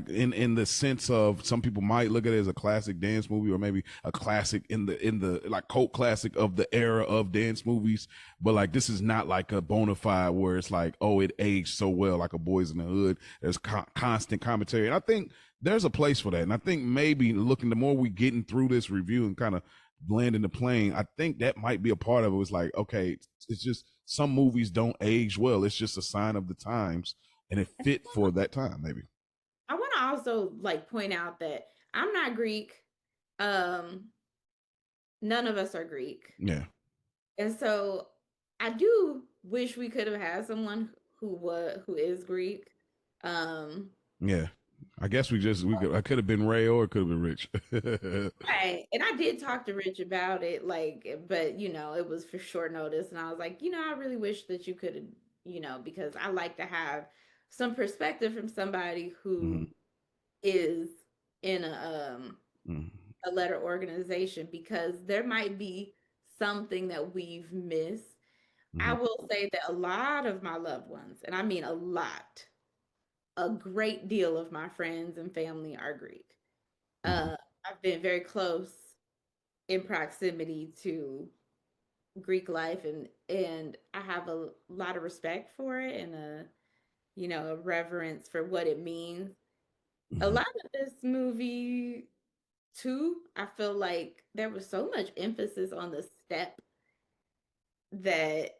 in the sense of some people might look at it as a classic dance movie or maybe a classic in the like cult classic of the era of dance movies. But like this is not like a bona fide where it's like, oh, it aged so well, like a Boys in the Hood. There's constant commentary. And I think there's a place for that. And I think maybe the more we getting through this review and kind of landing the plane, I think that might be a part of it. It's like, okay, it's just some movies don't age well. It's just a sign of the times and it fit for that time, maybe. I want to also point out that I'm not Greek. None of us are Greek. Yeah. And so I do wish we could have had someone who is Greek. Yeah. I guess I could have been Ray or it could have been Rich. Right. And I did talk to Rich about it, but it was for short notice. And I was like, I really wish that you could have, because I like to have some perspective from somebody who is in Mm. a letter organization, because there might be something that we've missed. I Mm-hmm. will say that a lot of my loved ones, and I mean a lot, a great deal of my friends and family are Greek. Mm-hmm. I've been very close in proximity to Greek life, and I have a lot of respect for it, and a reverence for what it means. A Mm-hmm. lot of this movie too, I feel like there was so much emphasis on the step that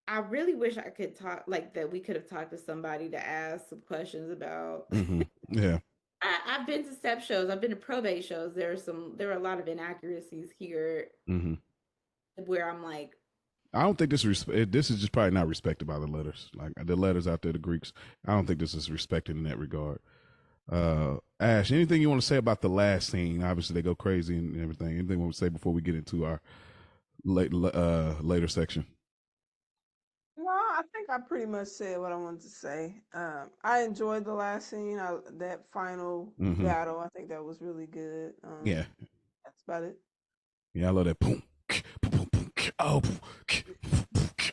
I really wish I could talk, like, that we could have talked to somebody to ask some questions about. Mm-hmm. Yeah. I've been to step shows, I've been to probate shows. There are a lot of inaccuracies here Mm-hmm. where I'm like, I don't think this is just probably not respected by the letters. Like the letters out there, the Greeks. I don't think this is respected in that regard. Ash, anything you want to say about the last scene? Obviously, they go crazy and everything. Anything you want to say before we get into our later section? No, I think I pretty much said what I wanted to say. I enjoyed the last scene, that final Mm-hmm. battle. I think that was really good. Yeah. That's about it. Yeah, I love that. Boom, boom, boom, boom. Oh,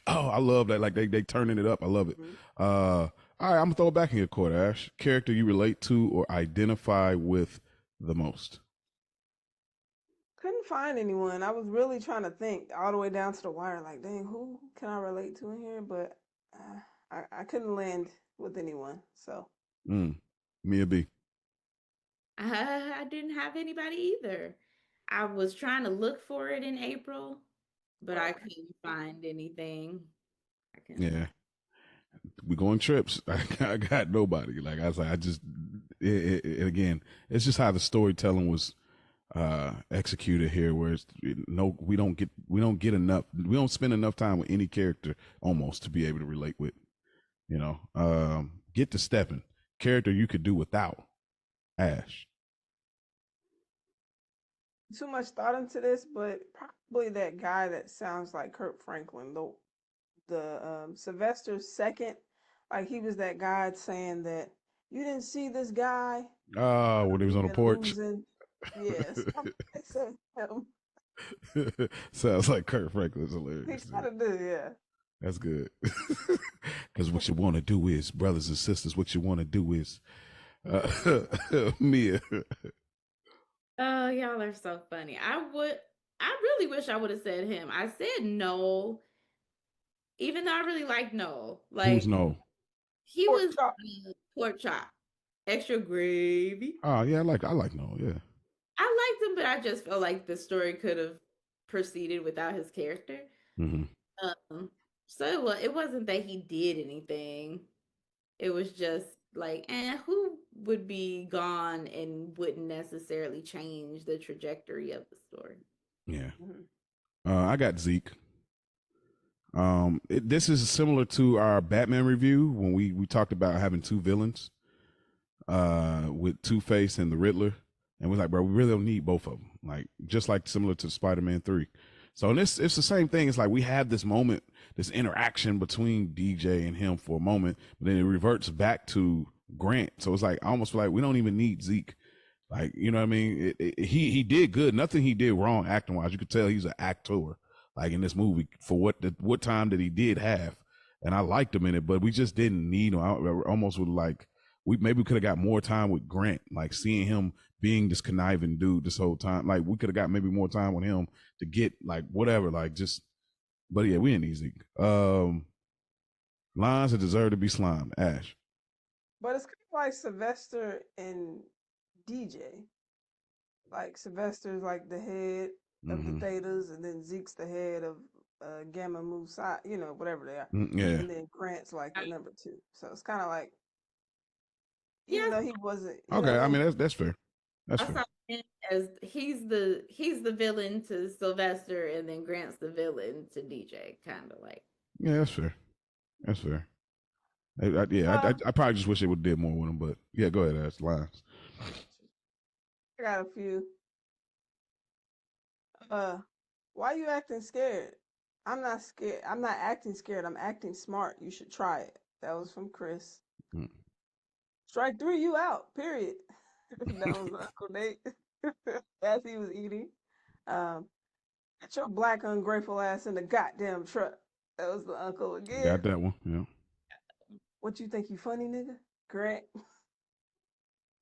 oh, I love that. Like they turning it up. I love it. Mhm. All right, I'm gonna throw it back in your court, Ash. Character you relate to or identify with the most. Couldn't find anyone. I was really trying to think all the way down to the wire. Like, dang, who can I relate to in here? But I couldn't land with anyone. So Mia B. I didn't have anybody either. I was trying to look for it in April, but I right. couldn't find anything. I couldn't Yeah, find. we going trips. I got nobody. Like I was like, again, it's just how the storytelling was executed here, where it's, no, we don't get enough. We don't spend enough time with any character almost to be able to relate with. Get to stepping character you could do without Ash. Too much thought into this, but probably that guy that sounds like Kurt Franklin, the Sylvester's second, like he was that guy saying that you didn't see this guy. When he was on We've the been porch. losing. Yes, I said him. Sounds like Kurt Franklin's He hilarious. kind of do, yeah. That's good. Because what you want to do is, brothers and sisters, what you want to do is, Mia. Oh, y'all are so funny. I really wish I would have said him. I said no, even though I really like Noel. Who's Like, no? he Pork was chop. pork chop, extra gravy. Oh yeah, I like no. Yeah. I liked him, but I just felt like the story could have proceeded without his character. Mm-hmm. Um, so it wasn't that he did anything. It was just like, who would be gone and wouldn't necessarily change the trajectory of the story? Yeah. Mhm. I got Zeke. This is similar to our Batman review when we talked about having two villains, with Two Face and the Riddler, and we're like, bro, we really don't need both of them. Like, just like similar to Spider-Man 3. So in this, it's the same thing. It's like we have this moment, this interaction between DJ and him for a moment, but then it reverts back to Grant. So it's like I almost feel like we don't even need Zeke. Like, you know what I mean? He did good. Nothing he did wrong acting wise. You could tell he's an actor. Like in this movie for what time that he did have, and I liked him in it, but we just didn't need him. I almost would like we maybe could have got more time with Grant, like seeing him being this conniving dude this whole time. Like we could have got maybe more time with him to get like whatever, like just. But yeah, we ain't easy. Lines that deserve to be slimed. Ash. But it's kind of like Sylvester and DJ. Like Sylvester's like the head of the Mm-hmm. Thetas, and then Zeke's the head of Gamma Mu Psi, whatever they are. Yeah. And then Grant's like the number two. So it's kind of like, even Yes, though he wasn't, you know Okay. what I I mean? mean that's fair. That's I fair. saw him as he's the villain to Sylvester, and then Grant's the villain to DJ, kind of like. Yeah, that's fair. That's fair. Uh, I probably just wish they would have did more with him, but yeah, go ahead, Ash. Lines. I got a few. Why you acting scared? I'm not scared. I'm not acting scared. I'm acting smart. You should try it. That was from Chris. Mm. Strike three, you out. Period. That was Uncle Nate as he was eating. Um, Get your black ungrateful ass in the goddamn truck. That was the uncle again. Got that one. Yeah. What you think you funny, nigga? Grant?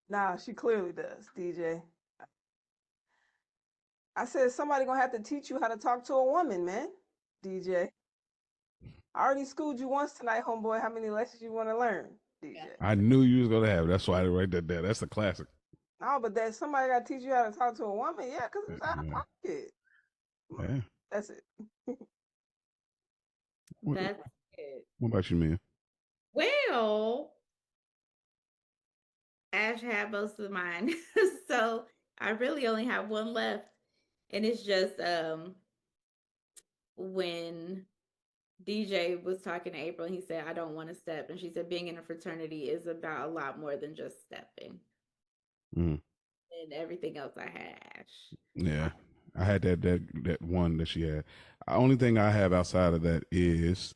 Nah, she clearly does, DJ. I said somebody gonna have to teach you how to talk to a woman, man. DJ. I already schooled you once tonight, homeboy. How many lessons you want to learn, DJ? I knew you was gonna have it. That's why I write that down. That's a classic. No, but that somebody got to teach you how to talk to a woman. Yeah, because it's out of Yeah. pocket. Yeah. That's it. That's it. What about you, Mia? Well, Ash had most of mine. So I really only have one left. And it's just when DJ was talking to April and he said, I don't want to step. And she said, being in a fraternity is about a lot more than just stepping. Mm. And everything else I had, Ash. Yeah. I had that one that she had. The only thing I have outside of that is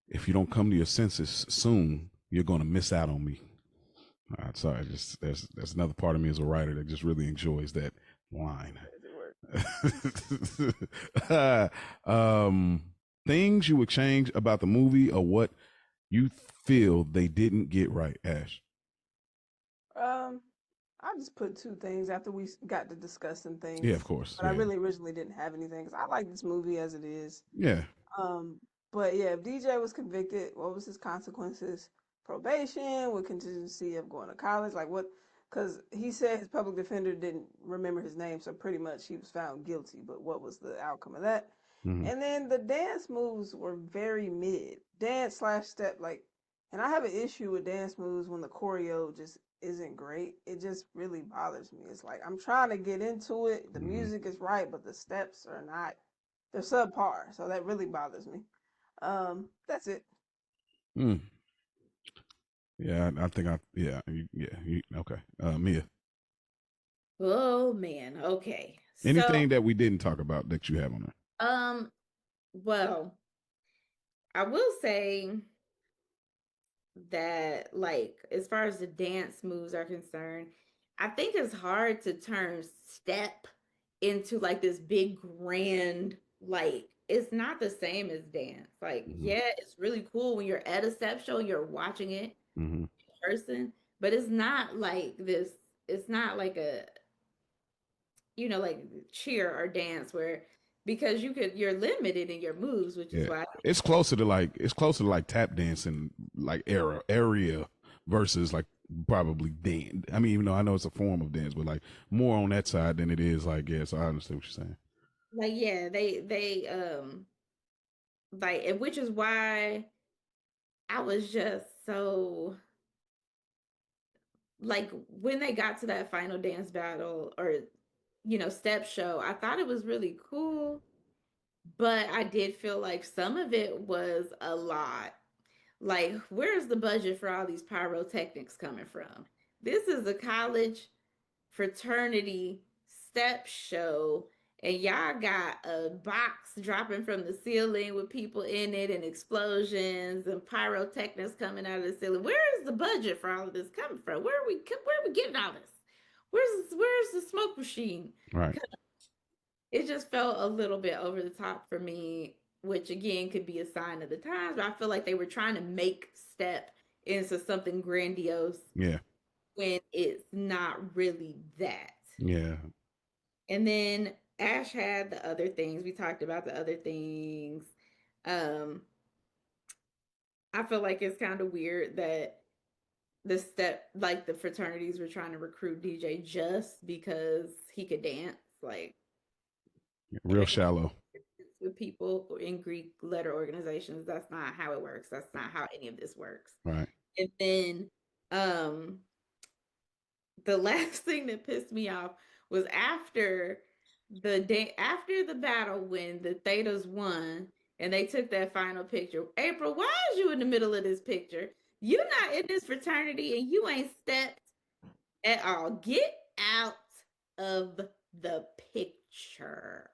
if you don't come to your senses soon, you're gonna miss out on me. Sorry, just there's another part of me as a writer that just really enjoys that line. Things you would change about the movie or what you feel they didn't get right, Ash? I just put two things after we got to discussing things. Yeah, of course. But I really originally didn't have anything because I like this movie as it is. Yeah. But yeah, if DJ was convicted, what was his consequences? Probation with contingency of going to college. Like what? Because he said his public defender didn't remember his name, so pretty much he was found guilty. But what was the outcome of that? Mm-hmm. And then the dance moves were very mid. Dance / step, like, and I have an issue with dance moves when the choreo just isn't great. It just really bothers me. It's like I'm trying to get into it. The music is right, but the steps are not. They're subpar. So that really bothers me. That's it. Yeah, I think okay. Mia. Oh man, okay. Anything that we didn't talk about that you have on there? Well, I will say that, like, as far as the dance moves are concerned, I think it's hard to turn step into like this big grand, like, it's not the same as dance. Like, yeah, it's really cool when you're at a step show and you're watching it in person, but it's not like this, it's not like a, like cheer or dance where, because you're limited in your moves, which is why it's closer to like tap dancing, like area versus like probably dance. I mean, even though I know it's a form of dance, but like more on that side than it is like, yeah, so I understand what you're saying. Like, yeah, they like, which is why I was just so, like, when they got to that final dance battle or step show, I thought it was really cool, but I did feel like some of it was a lot. Like, where's the budget for all these pyrotechnics coming from? This is a college fraternity step show, and y'all got a box dropping from the ceiling with people in it and explosions and pyrotechnics coming out of the ceiling. Where is the budget for all of this coming from? Where are we getting all this? Where's the smoke machine? Right. It just felt a little bit over the top for me, which again could be a sign of the times, but I feel like they were trying to make step into something grandiose. Yeah. When it's not really that. Yeah. And then Ash had the other things. We talked about the other things. I feel like it's kind of weird that the fraternities were trying to recruit DJ just because he could dance. Like, real shallow. With people in Greek letter organizations, that's not how it works. That's not how any of this works. Right. And then the last thing that pissed me off was after the battle when the Thetas won and they took that final picture. April, why is you in the middle of this picture? You're not in this fraternity and you ain't stepped at all. Get out of the picture.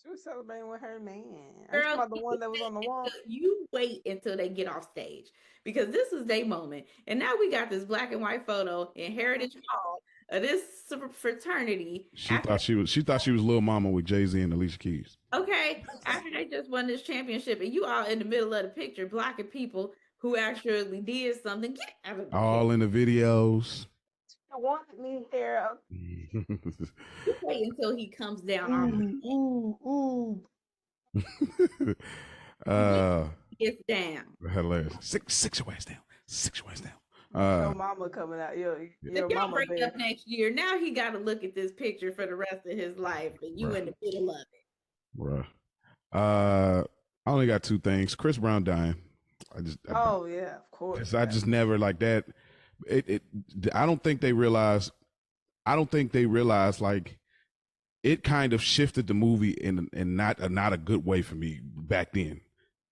She was celebrating with her man. I'm talking Girl, about the one that was on the wall. you wait until they get off stage because this is their moment. And now we got this black and white photo in Heritage Hall of this fraternity. She thought she was Lil Mama with Jay-Z and Alicia Keys. Okay, after they just won this championship, and you all in the middle of the picture blocking people who actually did something. Get out of the All in the videos. I wanted me here. You wait until he comes down on Ooh. gets down. Hilarious. Six your ass down. 6 your ass down. Your mama coming out. Your If y'all mama break bear. up next year, now he got to look at this picture for the rest of his life, and you in the middle of it. Bruh. I only got 2 things. Chris Brown dying. Oh yeah, of course. I just never like that. I don't think they realize. Like it kind of shifted the movie in not a good way for me back then.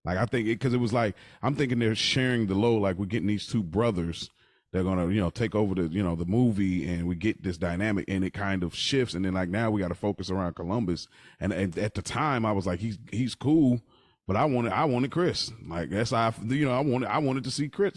Like I think because it was like I'm thinking they're sharing the load. Like we're getting these 2 brothers. They're gonna take over the movie, and we get this dynamic, and it kind of shifts. And then like now we got to focus around Columbus. And at the time I was like he's cool. But I wanted Chris. Like that's I wanted to see Chris.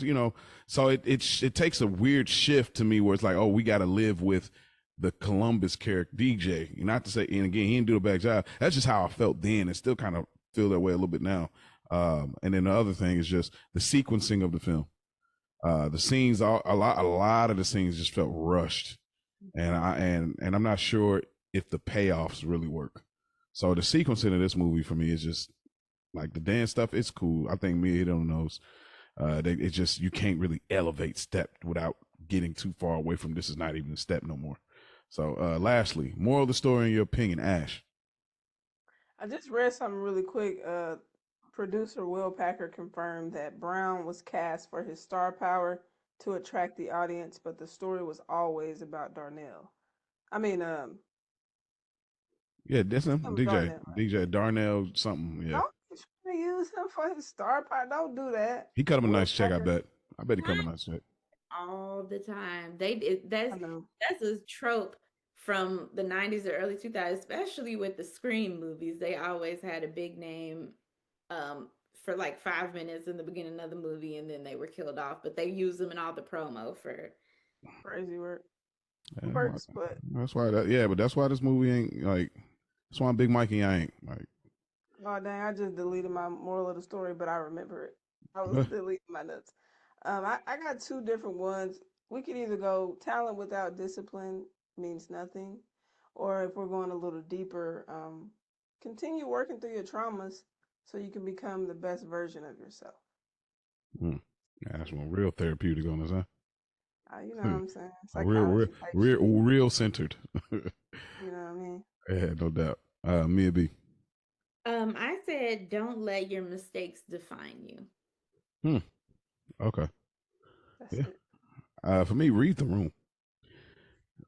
So it takes a weird shift to me where it's like, oh, we got to live with the Columbus character DJ. Not to say, and again, he didn't do a bad job. That's just how I felt then. It still kind of feel that way a little bit now. And then the other thing is just the sequencing of the film. The scenes, a lot of the scenes just felt rushed, and I'm not sure if the payoffs really work. So the sequencing of this movie for me is just. Like the dance stuff, it's cool. I think me, don't knows. It's just you can't really elevate step without getting too far away from this is not even a step no more. So lastly, moral of the story in your opinion, Ash. I just read something really quick. Producer Will Packer confirmed that Brown was cast for his star power to attract the audience, but the story was always about Darnell. Yeah, that's him. DJ. Darnell, right? DJ Darnell something. Yeah. Don't try to use him for his star power. Don't do that. He cut him a nice check, I bet. I bet he cut him a nice check. All the time. That's a trope from the 90s or early 2000s, especially with the Scream movies. They always had a big name for like 5 minutes in the beginning of the movie, and then they were killed off. But they use them in all the promo for crazy work. Yeah, Works, but that's why but that's why this movie ain't like. That's why I'm Big Mikey. I ain't like. Oh dang! I just deleted my moral of the story, but I remember it. I was deleting my notes. I got 2 different ones. We could either go talent without discipline means nothing, or if we're going a little deeper, continue working through your traumas so you can become the best version of yourself. Yeah, that's one real therapeutic on us, huh? You know what I'm saying? Real centered. You know what I mean? Yeah, no doubt. Mia B. I said, don't let your mistakes define you. Okay. That's it. For me, read the room.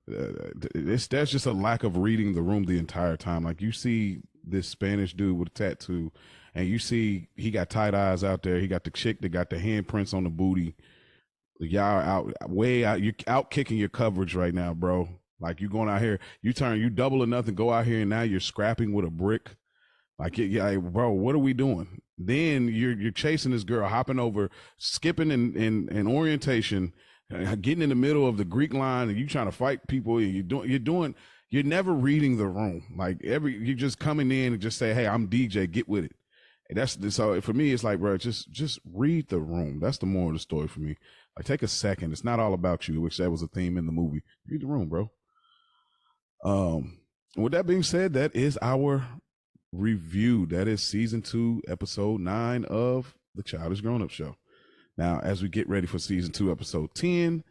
That's just a lack of reading the room the entire time. Like you see this Spanish dude with a tattoo, and you see he got tight eyes out there. He got the chick that got the handprints on the booty. Y'all way out. You're out kicking your coverage right now, bro. Like you going out here, you double or nothing, go out here, and now you're scrapping with a brick. Like, yeah, bro, what are we doing? Then you're chasing this girl, hopping over, skipping in orientation, getting in the middle of the Greek line, and you trying to fight people. And you're never reading the room. Like you're just coming in and just say, hey, I'm DJ, get with it. And so for me, it's like, bro, just read the room. That's the moral of the story for me. Like, take a second. It's not all about you, which that was a theme in the movie. Read the room, bro. With that being said, that is our review. That is season 2, episode 9 of the Childish Grown Up Show. Now, as we get ready for season 2, episode 10,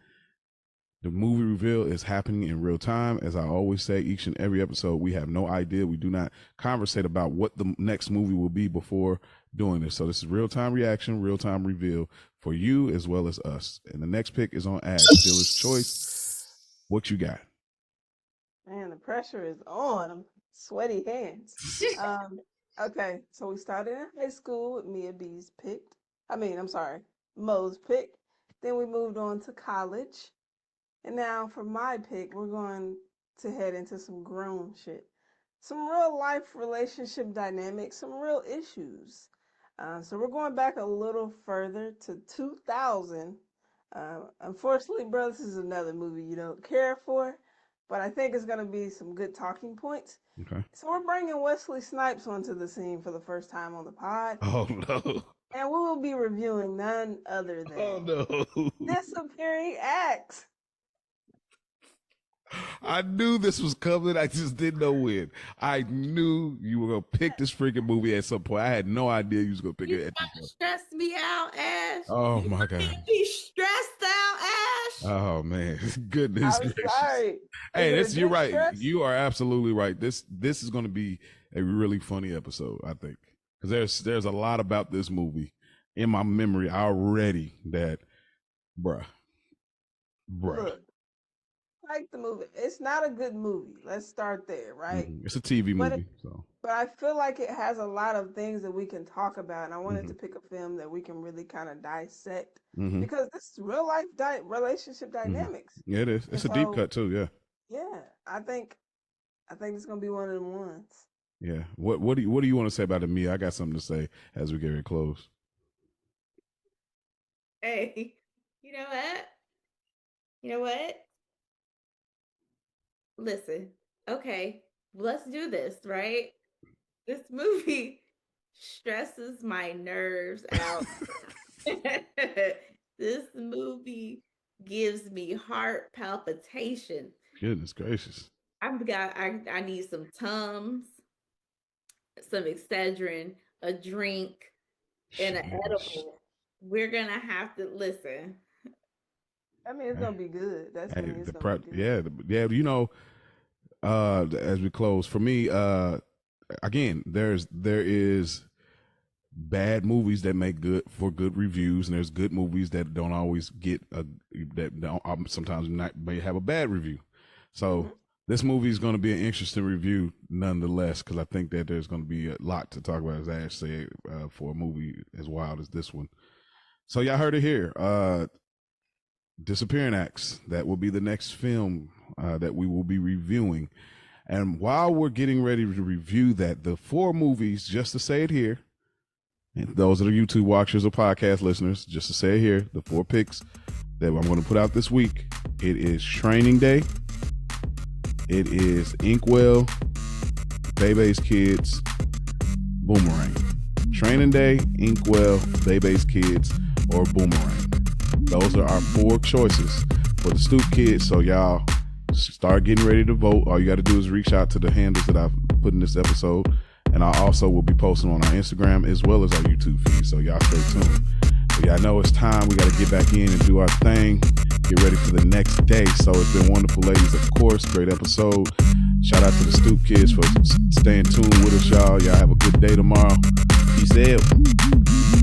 the movie reveal is happening in real time. As I always say, each and every episode, we have no idea. We do not conversate about what the next movie will be before doing this. So this is real-time reaction, real-time reveal for you as well as us. And the next pick is on Ash, Dealer's Choice. What you got? Man, the pressure is on. I'm sweaty hands. Okay, so we started in high school with Mia B's picked. Mo's pick. Then we moved on to college. And now for my pick, we're going to head into some grown shit. some real life relationship dynamics, some real issues. So we're going back a little further to 2000. Unfortunately, bro, this is another movie you don't care for, but I think it's going to be some good talking points. Okay. So we're bringing Wesley Snipes onto the scene for the first time on the pod. Oh no. And we will be reviewing none other than no. Disappearing Acts. I knew this was coming. I just didn't know when. I knew you were gonna pick this freaking movie at some point. I had no idea you was gonna pick it at this point. Stress me out, Ash. Oh my God. Be stressed out, Ash. Oh man. Goodness I'm gracious. sorry. Hey, you're right. Stress? You are absolutely right. This is gonna be a really funny episode, I think. Because there's a lot about this movie in my memory already that bruh. Look, like the movie. It's not a good movie. Let's start there, right? Mm-hmm. It's a TV movie. But I feel like it has a lot of things that we can talk about. And I wanted to pick a film that we can really kind of dissect. Because this is real life relationship dynamics. Yeah, it is. It's a deep cut too, yeah. Yeah. I think it's gonna be one of them ones. Yeah. What do you want to say about it, Mia? I got something to say as we get it close. Hey, you know what? Listen, okay, let's do this, right? This movie stresses my nerves out. This movie gives me heart palpitation. Goodness gracious. I need some Tums, some Excedrin, a drink, and an edible. We're gonna have to listen. I mean, it's gonna be good. That's hey, it's gonna be good. Yeah. You know, as we close, for me, again, there is bad movies that make good reviews, and there's good movies that don't always get sometimes may have a bad review. So this movie is going to be an interesting review nonetheless, because I think that there's going to be a lot to talk about, as Ash said, for a movie as wild as this one. So y'all heard it here. Disappearing Acts, that will be the next film that we will be reviewing. And while we're getting ready to review that, the 4 movies, just to say it here, and those are the YouTube watchers or podcast listeners, just to say it here, the 4 picks that I'm going to put out this week, it is Training Day, it is Inkwell, Bebe's Kids, Boomerang. Training Day, Inkwell, Bebe's Kids, or Boomerang. Those are our 4 choices for the Stoop Kids. So y'all start getting ready to vote. All you got to do is reach out to the handles that I've put in this episode. And I also will be posting on our Instagram as well as our YouTube feed. So y'all stay tuned. But y'all know it's time. We got to get back in and do our thing. Get ready for the next day. So it's been wonderful, ladies, of course. Great episode. Shout out to the Stoop Kids for staying tuned with us, y'all. Y'all have a good day tomorrow. Peace out.